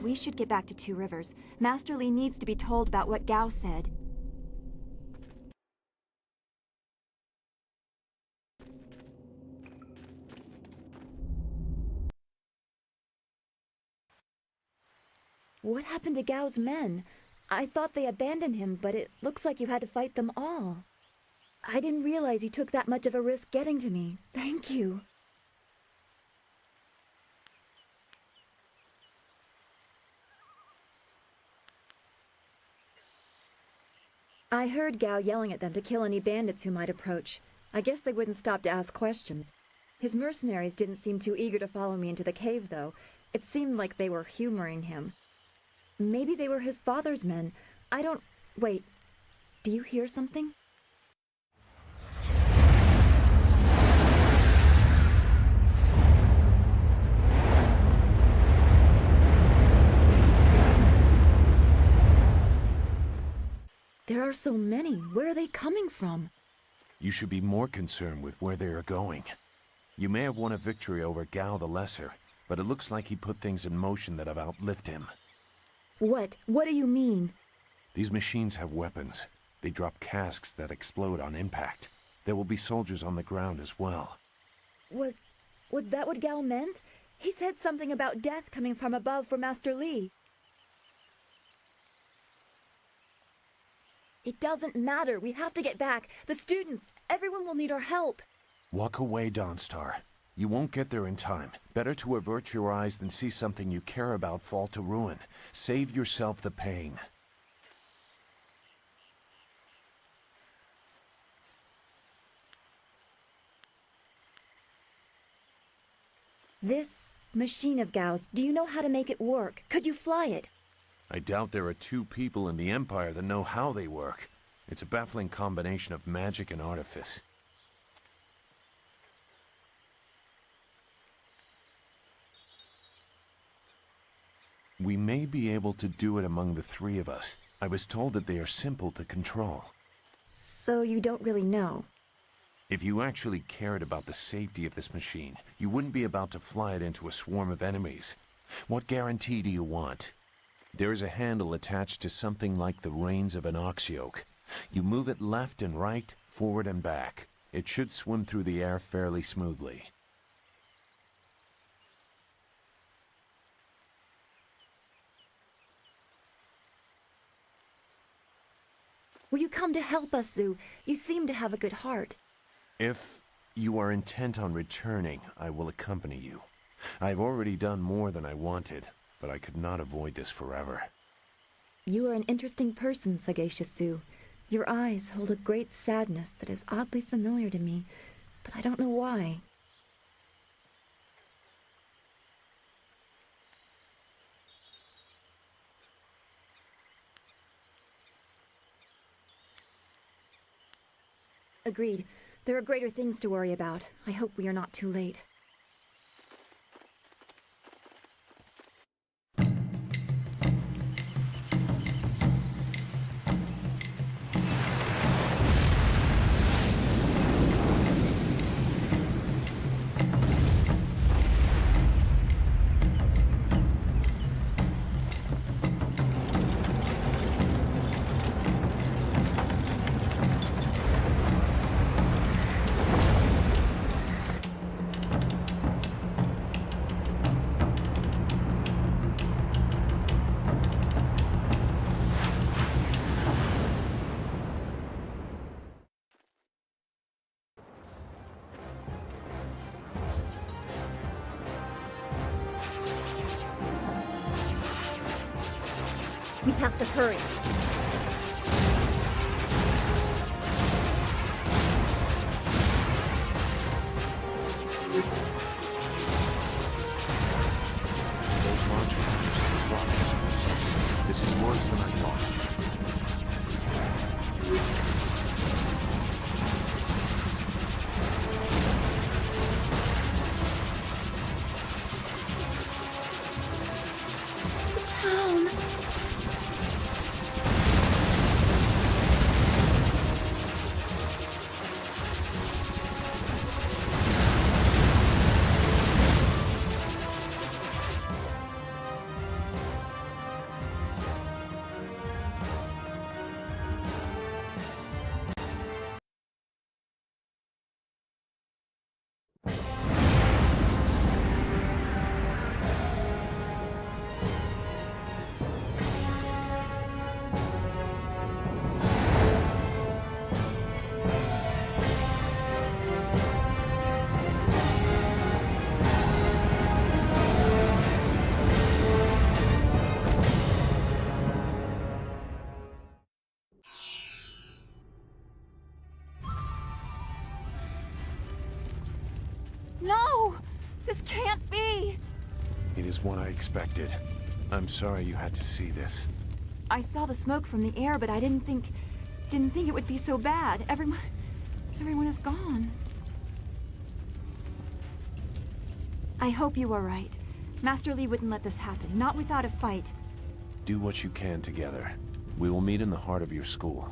We should get back to Two Rivers. Master Li needs to be told about what Gao said. What happened to Gao's men? I thought they abandoned him, but it looks like you had to fight them all. I didn't realize you took that much of a risk getting to me. Thank you. I heard Gao yelling at them to kill any bandits who might approach. I guess they wouldn't stop to ask questions. His mercenaries didn't seem too eager to follow me into the cave, though. It seemed like they were humoring him. Maybe they were his father's men. I don't... Wait. Do you hear something? There are so many. Where are they coming from? You should be more concerned with where they are going. You may have won a victory over Gao the Lesser, but it looks like he put things in motion that have outlived him. What? What do you mean? These machines have weapons. They drop casks that explode on impact. There will be soldiers on the ground as well. Was that what Gao meant? He said something about death coming from above for Master Li. It doesn't matter. We have to get back. The students, everyone will need our help. Walk away, Dawnstar. You won't get there in time. Better to avert your eyes than see something you care about fall to ruin. Save yourself the pain. This machine of Gao's, do you know how to make it work? Could you fly it? I doubt there are two people in the Empire that know how they work. It's a baffling combination of magic and artifice. We may be able to do it among the three of us. I was told that they are simple to control. So you don't really know? If you actually cared about the safety of this machine, you wouldn't be about to fly it into a swarm of enemies. What guarantee do you want? There is a handle attached to something like the reins of an ox yoke. You move it left and right, forward and back. It should swim through the air fairly smoothly. Will you come to help us, Zhu? You seem to have a good heart. If you are intent on returning, I will accompany you. I've already done more than I wanted, but I could not avoid this forever. You are an interesting person, sagacious Zhu. Your eyes hold a great sadness that is oddly familiar to me, but I don't know why. Agreed. There are greater things to worry about. I hope we are not too late. We have to hurry. Those launch fighters are drop explosives. This is worse than I thought. Town. No! This can't be! It is what I expected. I'm sorry you had to see this. I saw the smoke from the air, but I didn't think it would be so bad. Everyone is gone. I hope you are right. Master Li wouldn't let this happen, not without a fight. Do what you can together. We will meet in the heart of your school.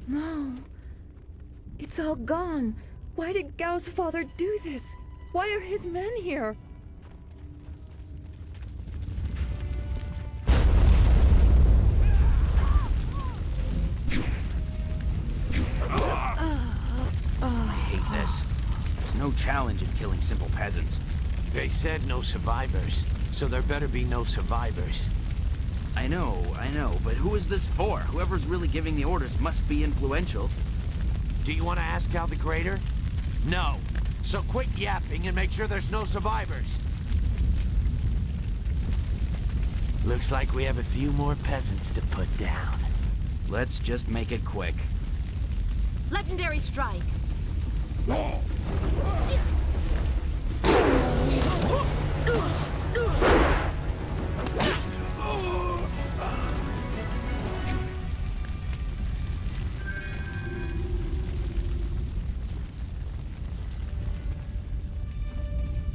No. It's all gone. Why did Gao's father do this? Why are his men here? I hate this. There's no challenge in killing simple peasants. They said no survivors, so there better be no survivors. I know, but who is this for? Whoever's really giving the orders must be influential. Do you want to ask Gal the Greater? No. So quit yapping and make sure there's no survivors. Looks like we have a few more peasants to put down. Let's just make it quick. Legendary strike.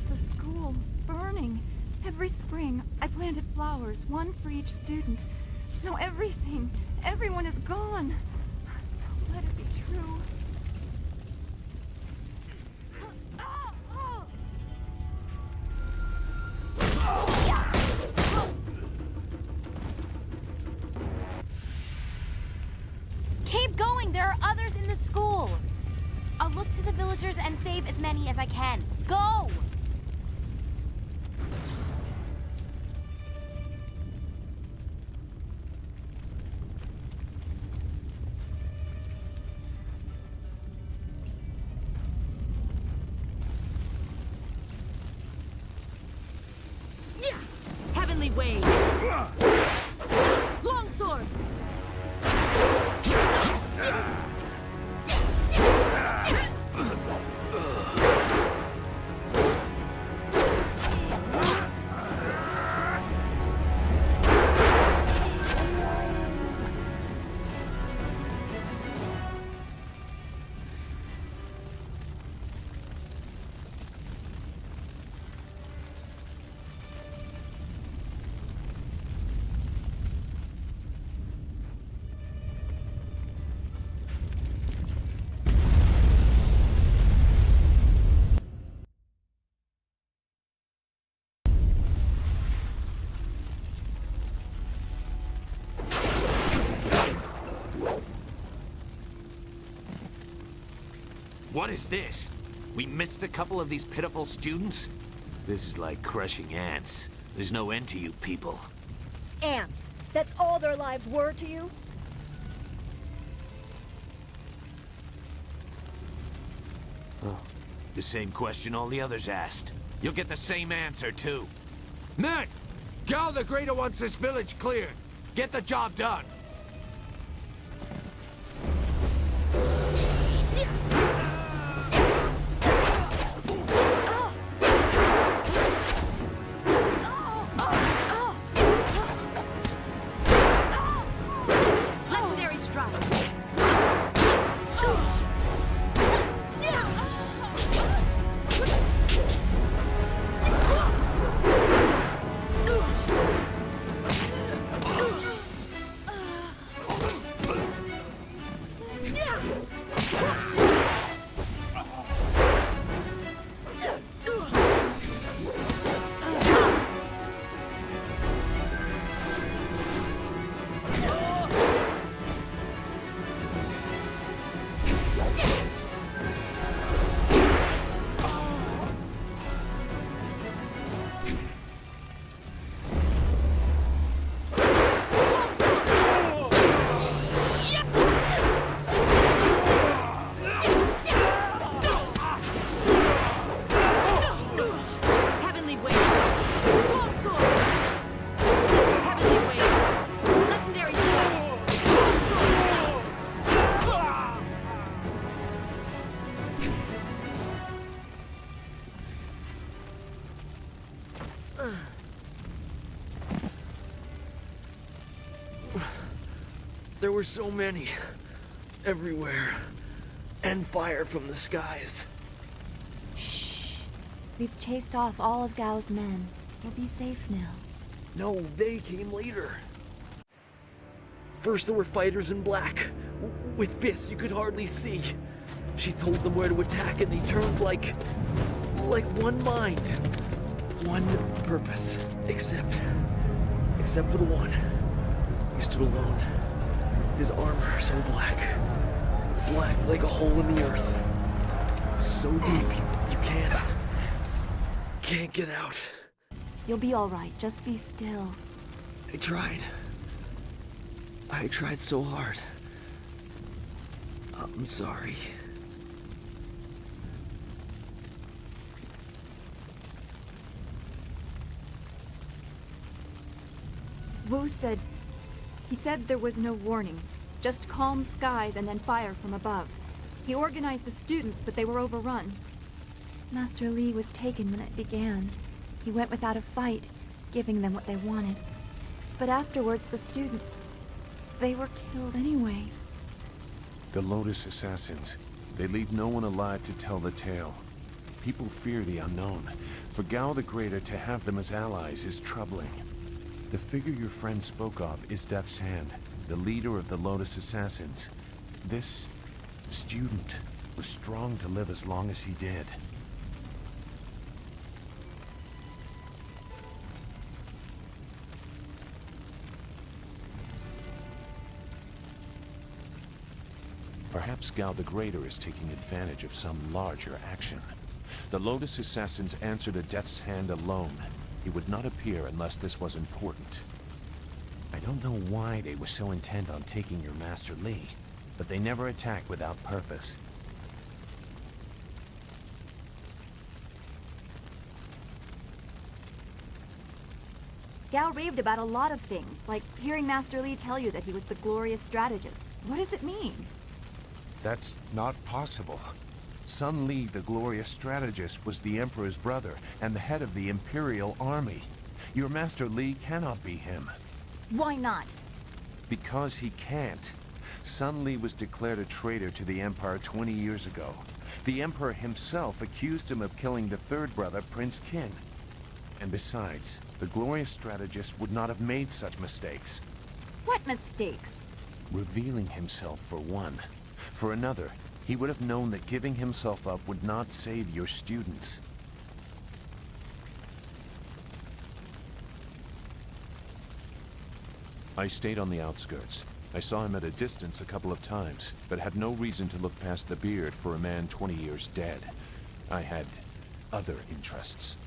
The school, burning. Every spring, I planted flowers, one for each student. Now everything, everyone is gone. Let it be true. Keep going! There are others in the school! I'll look to the villagers and save as many as I can. Go! Heavenly Wave. Longsword. What is this? We missed a couple of these pitiful students? This is like crushing ants. There's no end to you people. Ants. That's all their lives were to you? Oh, the same question all the others asked. You'll get the same answer, too. Men! Gal the Greater wants this village cleared. Get the job done. Legendary strike. Heavenly Wave. Longsword. Heavenly Wave. Legendary strike. Longsword. There were so many. Everywhere. And fire from the skies. Shh. We've chased off all of Gao's men. You'll be safe now. No, they came later. First there were fighters in black. With fists you could hardly see. She told them where to attack and they turned like one mind. One purpose. Except for the one. He stood alone. His armor so black. Black like a hole in the earth. So deep you can't get out. You'll be all right. Just be still. I tried. I tried so hard. I'm sorry. Wu said... He said there was no warning. Just calm skies and then fire from above. He organized the students, but they were overrun. Master Li was taken when it began. He went without a fight, giving them what they wanted. But afterwards, the students... they were killed anyway. The Lotus Assassins. They leave no one alive to tell the tale. People fear the unknown. For Gao the Greater to have them as allies is troubling. The figure your friend spoke of is Death's Hand, the leader of the Lotus Assassins. This student was strong to live as long as he did. Perhaps Gao the Greater is taking advantage of some larger action. The Lotus Assassins answered to Death's Hand alone. He would not appear unless this was important. I don't know why they were so intent on taking your Master Li, but they never attack without purpose. Gao raved about a lot of things, like hearing Master Li tell you that he was the glorious strategist. What does it mean? That's not possible. Sun Li, the glorious strategist, was the Emperor's brother and the head of the Imperial Army. Your Master Li cannot be him. Why not? Because he can't. Sun Li was declared a traitor to the Empire 20 years ago. The Emperor himself accused him of killing the third brother, Prince Qin. And besides, the glorious strategist would not have made such mistakes. What mistakes? Revealing himself, for one. For another, he would have known that giving himself up would not save your students. I stayed on the outskirts. I saw him at a distance a couple of times, but had no reason to look past the beard for a man 20 years dead. I had other interests.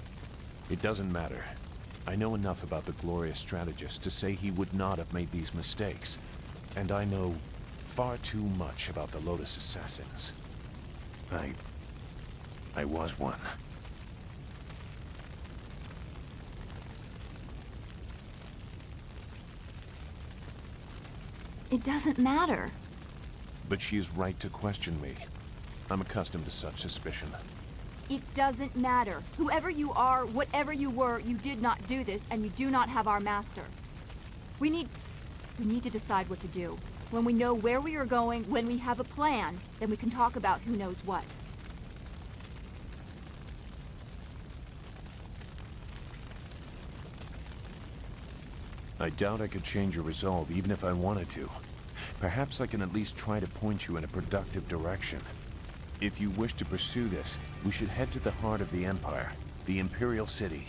It doesn't matter. I know enough about the glorious strategist to say he would not have made these mistakes. And I know far too much about the Lotus Assassins. I was one. It doesn't matter. But she is right to question me. I'm accustomed to such suspicion. It doesn't matter. Whoever you are, whatever you were, you did not do this, and you do not have our master. We need to decide what to do. When we know where we are going, when we have a plan, then we can talk about who knows what. I doubt I could change your resolve even if I wanted to. Perhaps I can at least try to point you in a productive direction. If you wish to pursue this, we should head to the heart of the Empire, the Imperial City.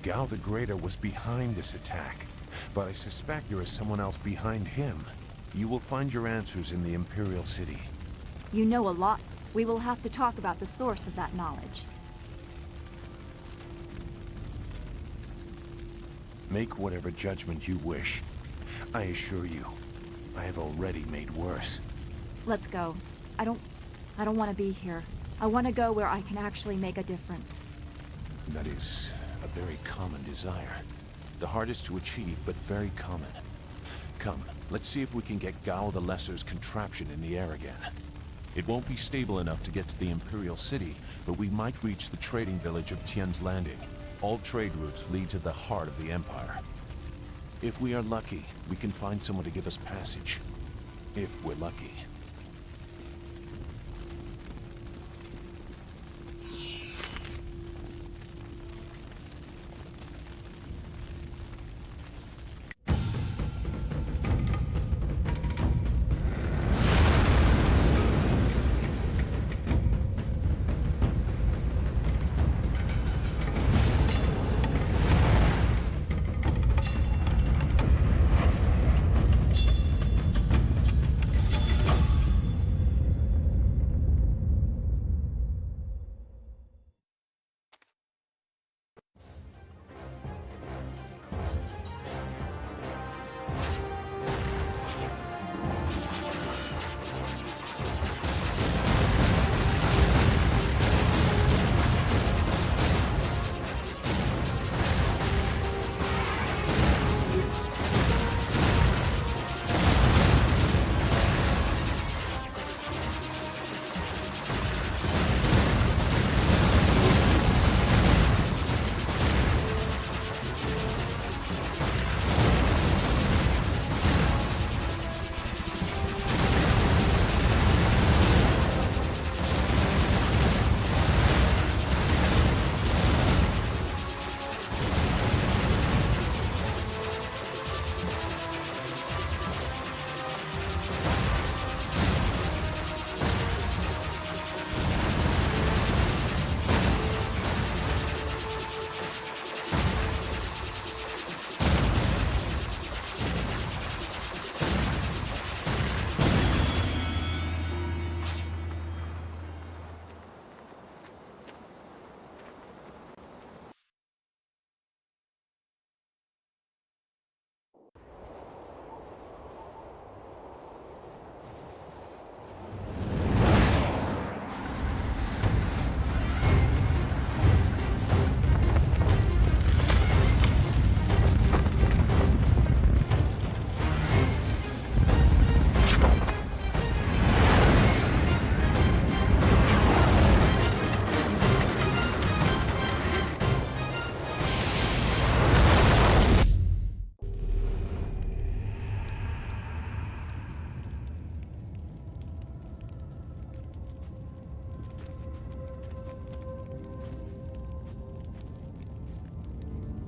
Gao the Greater was behind this attack, but I suspect there is someone else behind him. You will find your answers in the Imperial City. You know a lot. We will have to talk about the source of that knowledge. Make whatever judgment you wish. I assure you, I have already made worse. Let's go. I don't want to be here. I want to go where I can actually make a difference. That is a very common desire. The hardest to achieve, but very common. Come, let's see if we can get Gao the Lesser's contraption in the air again. It won't be stable enough to get to the Imperial City, but we might reach the trading village of Tian's Landing. All trade routes lead to the heart of the Empire. If we are lucky, we can find someone to give us passage. If we're lucky.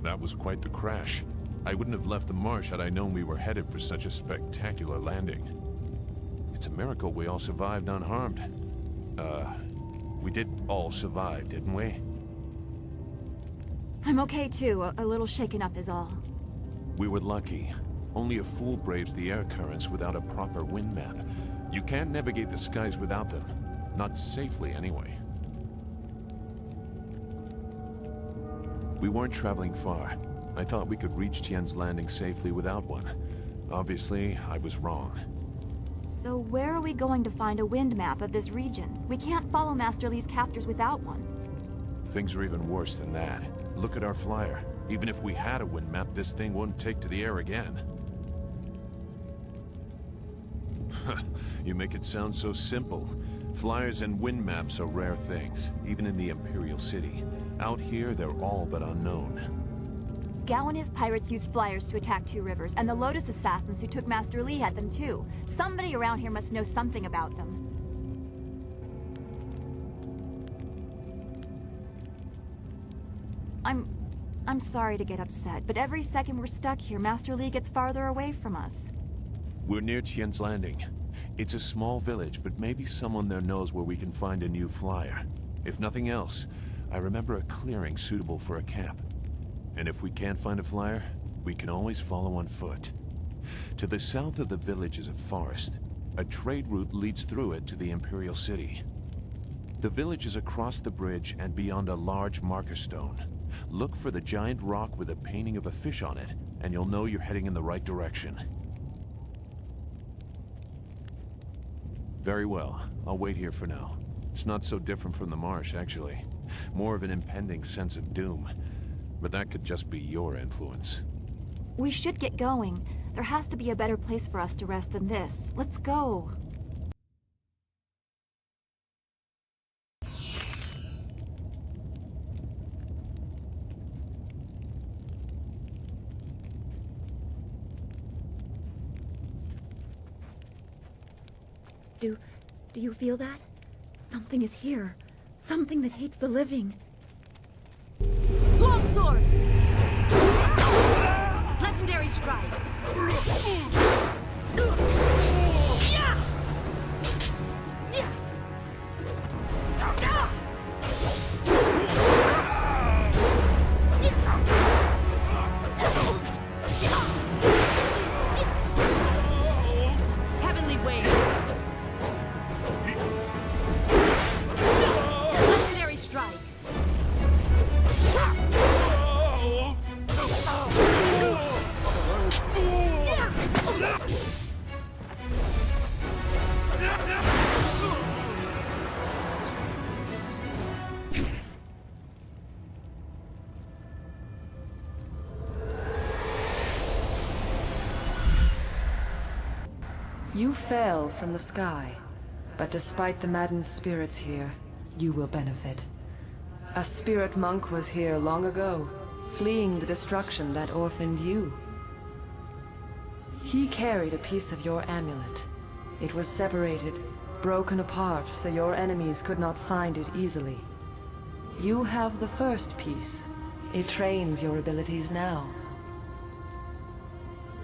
That was quite the crash. I wouldn't have left the marsh had I known we were headed for such a spectacular landing. It's a miracle we all survived unharmed. We did all survive, didn't we? I'm okay too. A little shaken up is all. We were lucky. Only a fool braves the air currents without a proper wind map. You can't navigate the skies without them. Not safely, anyway. We weren't traveling far. I thought we could reach Tien's Landing safely without one. Obviously, I was wrong. So where are we going to find a wind map of this region? We can't follow Master Li's captors without one. Things are even worse than that. Look at our flyer. Even if we had a wind map, this thing wouldn't take to the air again. You make it sound so simple. Flyers and wind maps are rare things, even in the Imperial City. Out here, they're all but unknown. Gao and his pirates used flyers to attack Two Rivers, and the Lotus assassins who took Master Li had them too. Somebody around here must know something about them. I'm sorry to get upset, but every second we're stuck here, Master Li gets farther away from us. We're near Tien's Landing. It's a small village, but maybe someone there knows where we can find a new flyer. If nothing else, I remember a clearing suitable for a camp. And if we can't find a flyer, we can always follow on foot. To the south of the village is a forest. A trade route leads through it to the Imperial City. The village is across the bridge and beyond a large marker stone. Look for the giant rock with a painting of a fish on it, and you'll know you're heading in the right direction. Very well. I'll wait here for now. It's not so different from the marsh, actually. More of an impending sense of doom. But that could just be your influence. We should get going. There has to be a better place for us to rest than this. Let's go. Do you feel that? Something is here. Something that hates the living. Longsword! Legendary strike! Yeah! Yeah! Heavenly wave! Legendary strike! You fell from the sky, but despite the maddened spirits here, you will benefit. A spirit monk was here long ago, fleeing the destruction that orphaned you. He carried a piece of your amulet. It was separated, broken apart, so your enemies could not find it easily. You have the first piece. It trains your abilities now.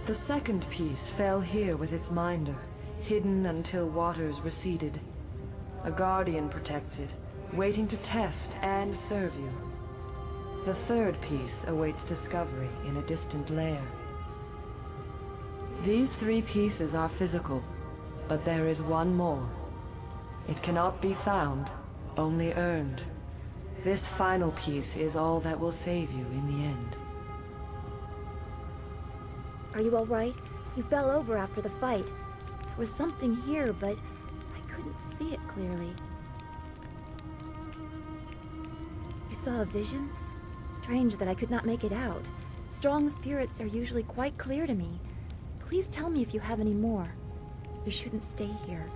The second piece fell here with its minder, hidden until waters receded. A guardian protects it, waiting to test and serve you. The third piece awaits discovery in a distant lair. These three pieces are physical, but there is one more. It cannot be found, only earned. This final piece is all that will save you in the end. Are you all right? You fell over after the fight. There was something here, but I couldn't see it clearly. You saw a vision? Strange that I could not make it out. Strong spirits are usually quite clear to me. Please tell me if you have any more. You shouldn't stay here.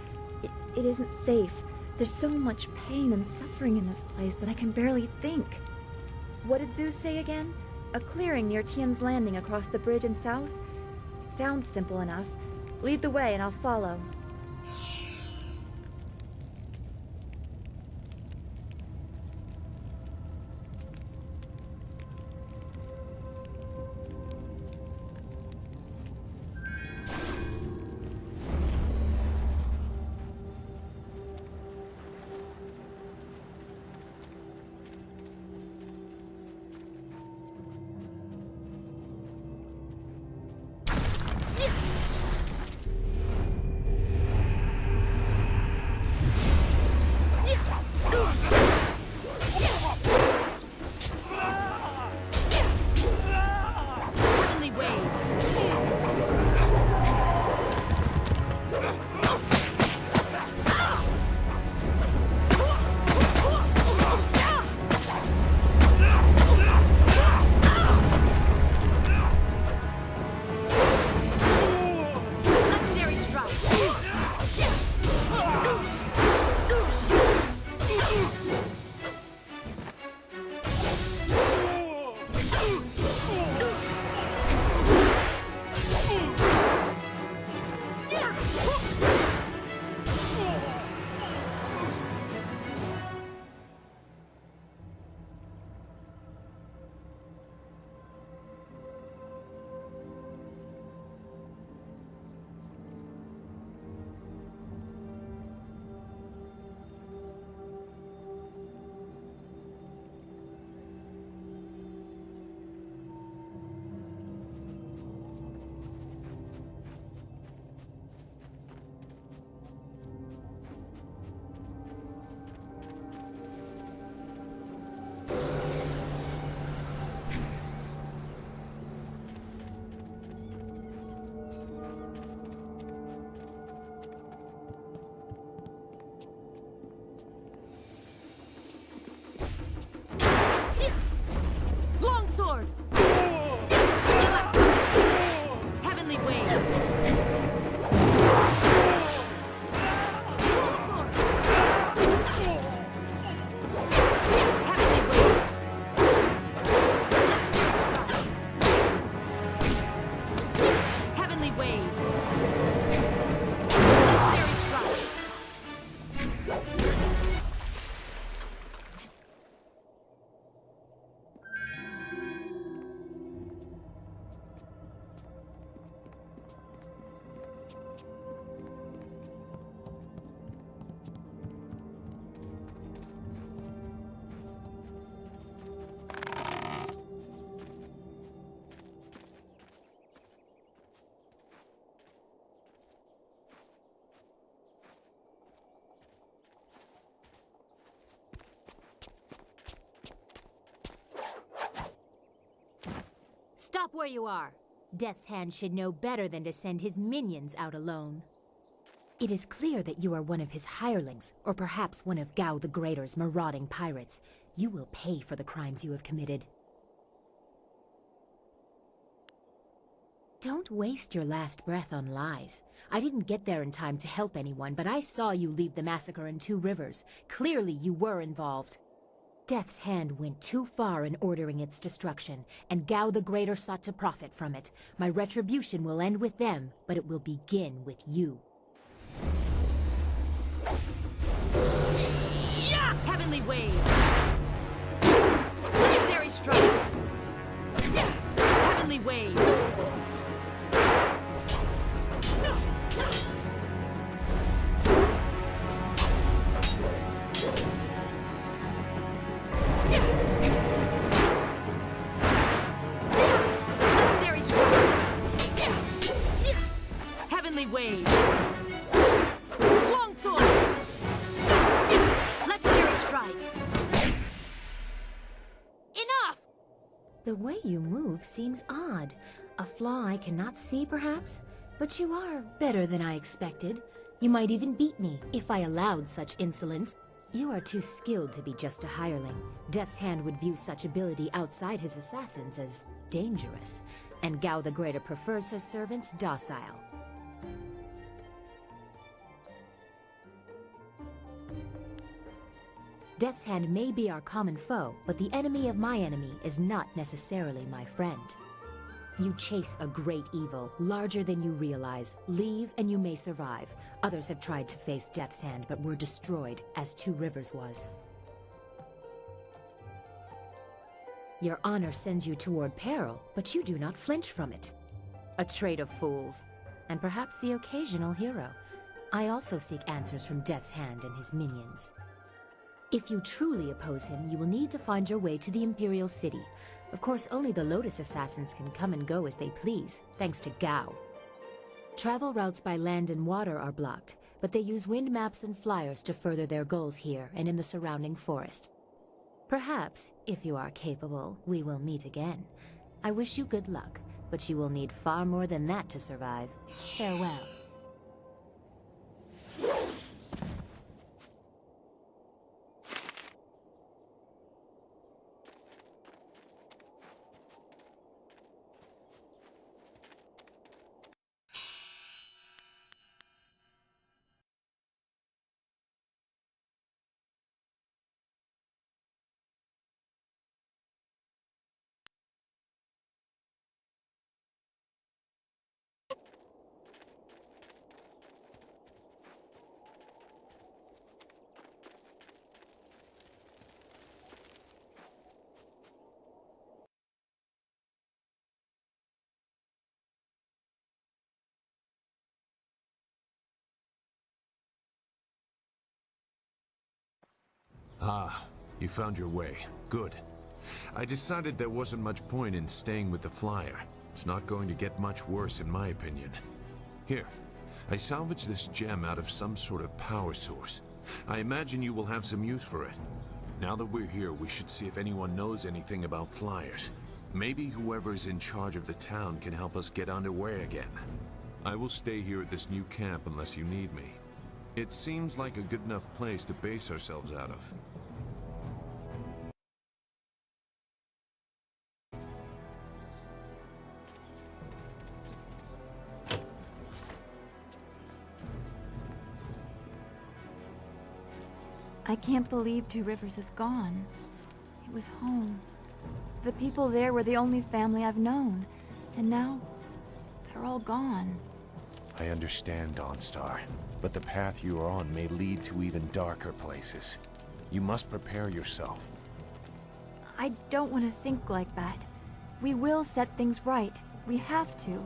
It isn't safe. There's so much pain and suffering in this place that I can barely think. What did Zeus say again? A clearing near Tien's Landing across the bridge and south? It sounds simple enough. Lead the way and I'll follow. Stop where you are! Death's Hand should know better than to send his minions out alone. It is clear that you are one of his hirelings, or perhaps one of Gao the Greater's marauding pirates. You will pay for the crimes you have committed. Don't waste your last breath on lies. I didn't get there in time to help anyone, but I saw you leave the massacre in Two Rivers. Clearly you were involved. Death's Hand went too far in ordering its destruction, and Gao the Greater sought to profit from it. My retribution will end with them, but it will begin with you. Yeah! Heavenly Wave! Legendary Strike! Yeah! Heavenly Wave! Legendary Strike! Heavenly Wave! Longsword! Legendary Strike! Enough! The way you move seems odd. A flaw I cannot see, perhaps? But you are better than I expected. You might even beat me, if I allowed such insolence. You are too skilled to be just a hireling. Death's Hand would view such ability outside his assassins as dangerous, and Gao the Greater prefers his servants docile. Death's Hand may be our common foe, but the enemy of my enemy is not necessarily my friend. You chase a great evil, larger than you realize. Leave and you may survive. Others have tried to face Death's Hand, but were destroyed, as Two Rivers was. Your honor sends you toward peril, but you do not flinch from it. A trait of fools, and perhaps the occasional hero. I also seek answers from Death's Hand and his minions. If you truly oppose him, you will need to find your way to the Imperial City. Of course, only the Lotus Assassins can come and go as they please, thanks to Gao. Travel routes by land and water are blocked, but they use wind maps and flyers to further their goals here and in the surrounding forest. Perhaps, if you are capable, we will meet again. I wish you good luck, but you will need far more than that to survive. Farewell. Ah, you found your way. Good. I decided there wasn't much point in staying with the flyer. It's not going to get much worse in my opinion. Here, I salvaged this gem out of some sort of power source. I imagine you will have some use for it. Now that we're here, we should see if anyone knows anything about flyers. Maybe whoever's in charge of the town can help us get underway again. I will stay here at this new camp unless you need me. It seems like a good enough place to base ourselves out of. I can't believe Two Rivers is gone. It was home. The people there were the only family I've known. And now, they're all gone. I understand, Dawnstar, but the path you are on may lead to even darker places. You must prepare yourself. I don't want to think like that. We will set things right. We have to.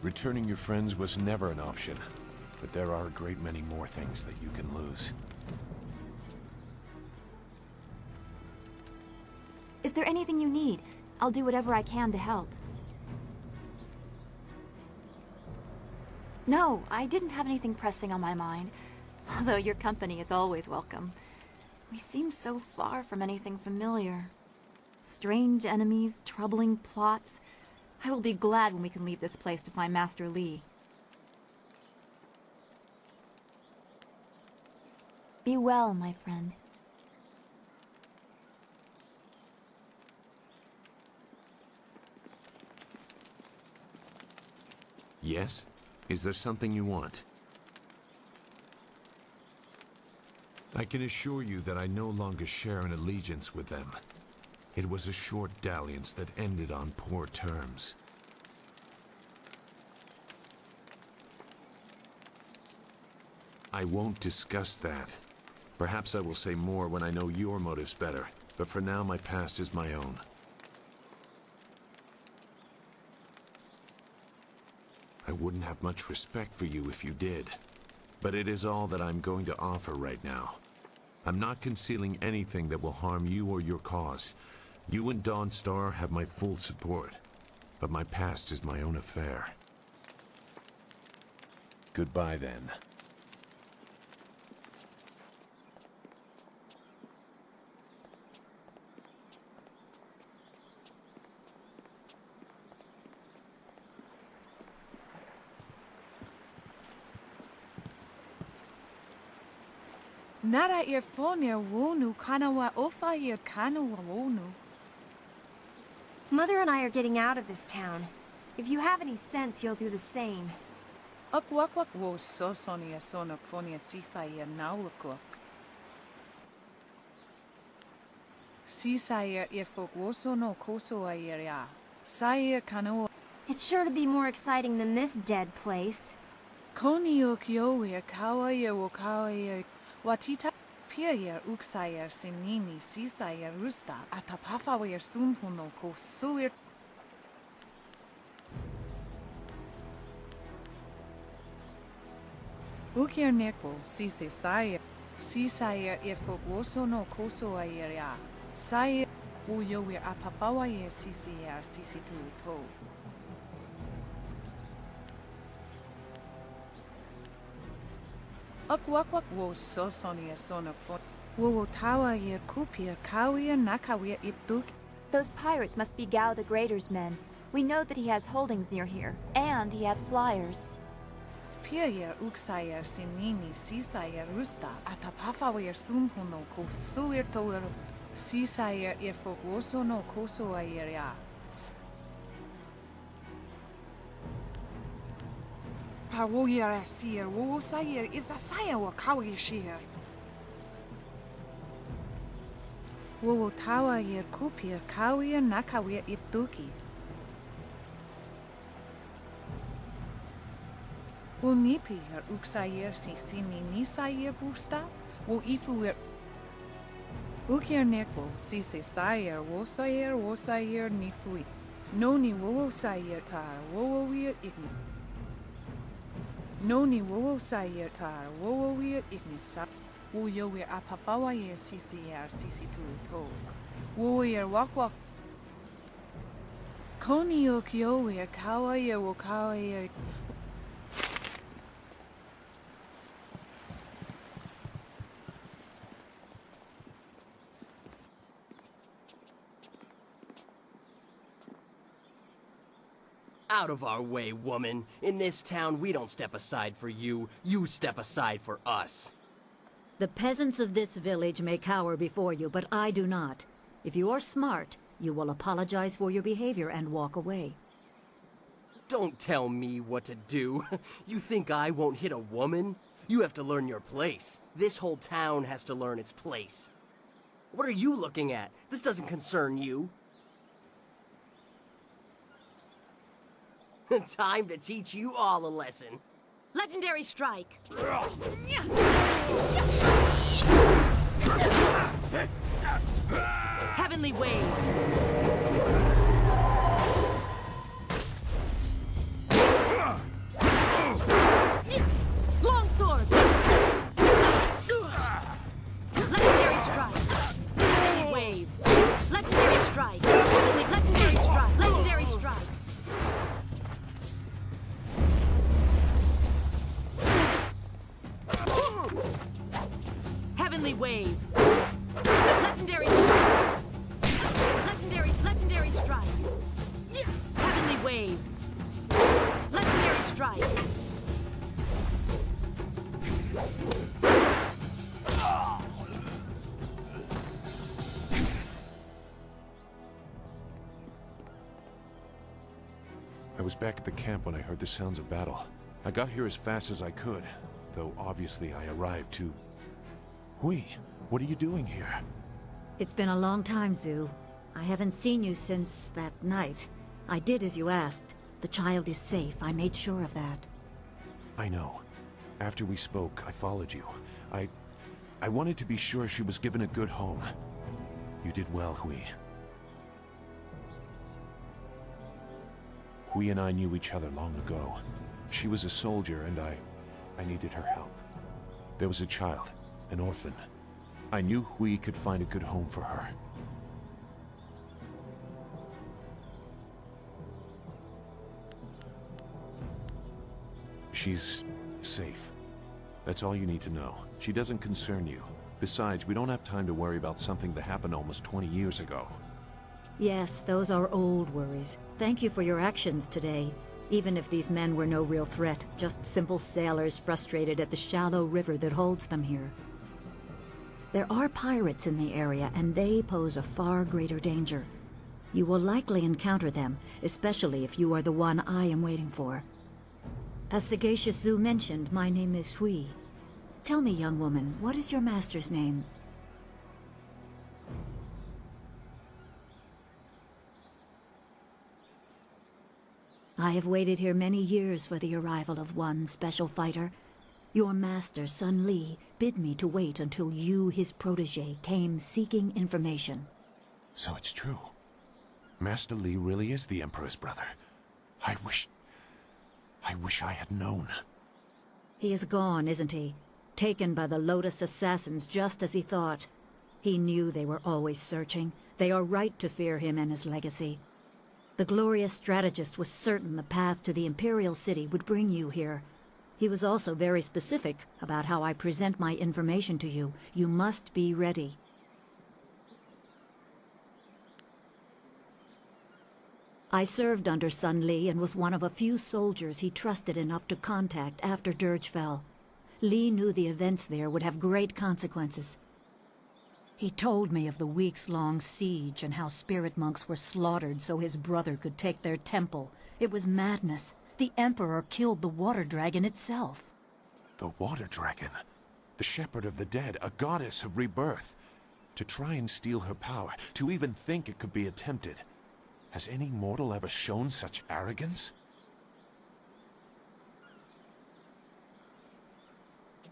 Returning your friends was never an option, but there are a great many more things that you can lose. Is there anything you need? I'll do whatever I can to help. No, I didn't have anything pressing on my mind. Although your company is always welcome. We seem so far from anything familiar. Strange enemies, troubling plots. I will be glad when we can leave this place to find Master Li. Be well, my friend. Yes? Is there something you want? I can assure you that I no longer share an allegiance with them. It was a short dalliance that ended on poor terms. I won't discuss that. Perhaps I will say more when I know your motives better, but for now my past is my own. I wouldn't have much respect for you if you did. But it is all that I'm going to offer right now. I'm not concealing anything that will harm you or your cause. You and Dawnstar have my full support. But my past is my own affair. Goodbye then. Nara earphonia wonu kanawa ofa ear kanawa wonu. Mother and I are getting out of this town. If you have any sense, you'll do the same. Akwakwak wo sosonia sonok phonia sisaya naukok. Sisaya earfok wosono koso ayeria. Sayer kanawa. It's sure to be more exciting than this dead place. Konio kyoe kawaya wokawaya. Watita Pier Uxayer Sinini Sisaya Rusta Atapafawer Sumpuno Ko Suir Ukir Neko Sise Saya Sisaya Efogoso no Koso Ayeria Saya Uyower Apafawayer Sisier Sisitu To Akwakwak wo sosonia sonok fon. Wo tawa yer kupir kawia nakawia ipduk. Those pirates must be Gao the Greater's men. We know that he has holdings near here, and he has flyers. Pier uxayer sinini sisayer rusta atapafawer sumpuno ko suir toer. Sisayer efogoso no koso ayeria. Pawoyer astir wo sayer ifasaya wa kawi shir. Wo tawa yer kupir kawia nakawia ipduki. Wo nipi yer uxayer si sini nisayer busta. Wo ifu yer Ukir neko si se sayer wo sayer nifui. Noni wo sayer tar wo wir igni. Noni wo sayer tar wo wir ignisa. Wo yo wir apafawa yer sisi tu tok. Wo yer wak. Koni yo kyo yer kawa yer wo kawa yer. Out of our way, woman. In this town, we don't step aside for you. You step aside for us. The peasants of this village may cower before you, but I do not. If you are smart, you will apologize for your behavior and walk away. Don't tell me what to do. You think I won't hit a woman? You have to learn your place. This whole town has to learn its place. What are you looking at? This doesn't concern you. Time to teach you all a lesson. Legendary strike. Heavenly wave. Long sword. Legendary strike. Heavenly wave. Legendary strike. Legendary strike. Legendary strike. Heavenly Wave. Legendary Strike. Legendary Strike. Heavenly Wave. Legendary Strike. I was back at the camp when I heard the sounds of battle. I got here as fast as I could, though obviously I arrived too... Hui, what are you doing here? It's been a long time, Zhu. I haven't seen you since that night. I did as you asked. The child is safe. I made sure of that. I know. After we spoke, I followed you. I wanted to be sure she was given a good home. You did well, Hui. Hui and I knew each other long ago. She was a soldier, and I needed her help. There was a child, an orphan. I knew Hui could find a good home for her. She's safe. That's all you need to know. She doesn't concern you. Besides, we don't have time to worry about something that happened almost 20 years ago. Yes, those are old worries. Thank you for your actions today. Even if these men were no real threat, just simple sailors frustrated at the shallow river that holds them here. There are pirates in the area, and they pose a far greater danger. You will likely encounter them, especially if you are the one I am waiting for. As Sagacious Zhu mentioned, my name is Hui. Tell me, young woman, what is your master's name? I have waited here many years for the arrival of one special fighter. Your master, Sun Li, bid me to wait until you, his protege, came seeking information. So it's true. Master Li really is the Emperor's brother. I wish I had known. He is gone, isn't he? Taken by the Lotus assassins just as he thought. He knew they were always searching. They are right to fear him and his legacy. The glorious strategist was certain the path to the Imperial City would bring you here. He was also very specific about how I present my information to you. You must be ready. I served under Sun Li and was one of a few soldiers he trusted enough to contact after Dirge fell. Li knew the events there would have great consequences. He told me of the weeks-long siege and how spirit monks were slaughtered so his brother could take their temple. It was madness. The Emperor killed the water dragon itself. The water dragon? The shepherd of the dead, a goddess of rebirth. To try and steal her power, to even think it could be attempted. Has any mortal ever shown such arrogance?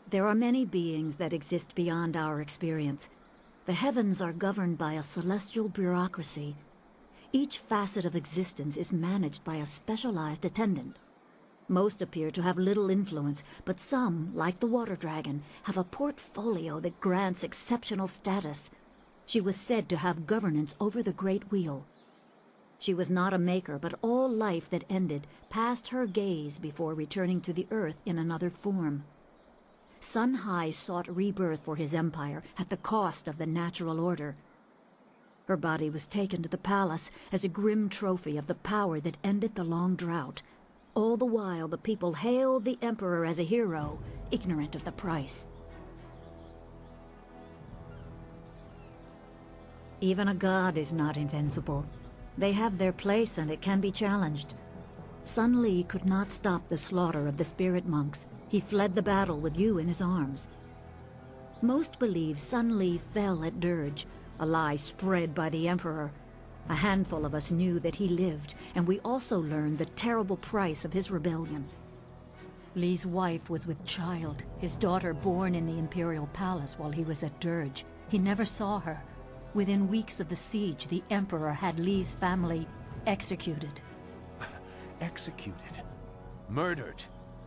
There are many beings that exist beyond our experience. The heavens are governed by a celestial bureaucracy. Each facet of existence is managed by a specialized attendant. Most appear to have little influence, but some, like the water dragon, have a portfolio that grants exceptional status. She was said to have governance over the Great Wheel. She was not a maker, but all life that ended passed her gaze before returning to the earth in another form. Sun Hai sought rebirth for his empire at the cost of the natural order. Her body was taken to the palace as a grim trophy of the power that ended the long drought. All the while, the people hailed the Emperor as a hero, ignorant of the price. Even a god is not invincible. They have their place and it can be challenged. Sun Li could not stop the slaughter of the spirit monks. He fled the battle with you in his arms. Most believe Sun Li fell at Dirge, a lie spread by the Emperor. A handful of us knew that he lived, and we also learned the terrible price of his rebellion. Li's wife was with child, his daughter born in the Imperial Palace while he was at Dirge. He never saw her. Within weeks of the siege, the Emperor had Li's family executed. Executed? Murdered?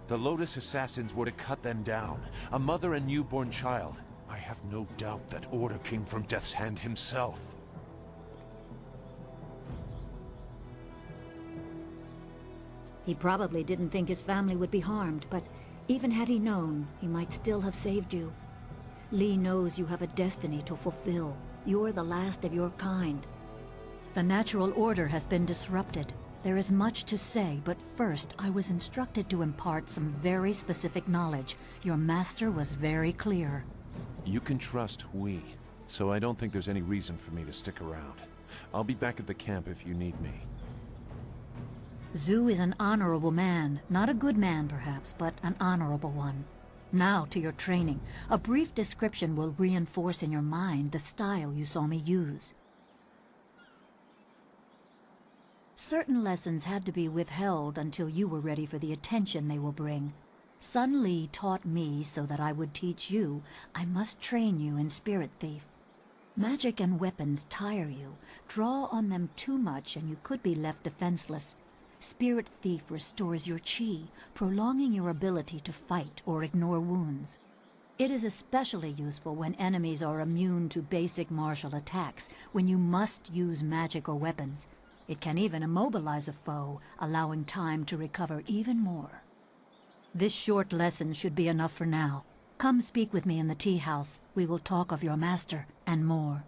The Lotus assassins were to cut them down. A mother and newborn child. I have no doubt that order came from Death's Hand himself. He probably didn't think his family would be harmed, but even had he known, he might still have saved you. Lee knows you have a destiny to fulfill. You're the last of your kind. The natural order has been disrupted. There is much to say, but first I was instructed to impart some very specific knowledge. Your master was very clear. You can trust we, so I don't think there's any reason for me to stick around. I'll be back at the camp if you need me. Zhu is an honorable man. Not a good man, perhaps, but an honorable one. Now to your training. A brief description will reinforce in your mind the style you saw me use. Certain lessons had to be withheld until you were ready for the attention they will bring. Sun Li taught me so that I would teach you. I must train you in Spirit Thief. Magic and weapons tire you. Draw on them too much and you could be left defenseless. Spirit Thief restores your chi, prolonging your ability to fight or ignore wounds. It is especially useful when enemies are immune to basic martial attacks, when you must use magic or weapons. It can even immobilize a foe, allowing time to recover even more. This short lesson should be enough for now. Come speak with me in the tea house. We will talk of your master and more.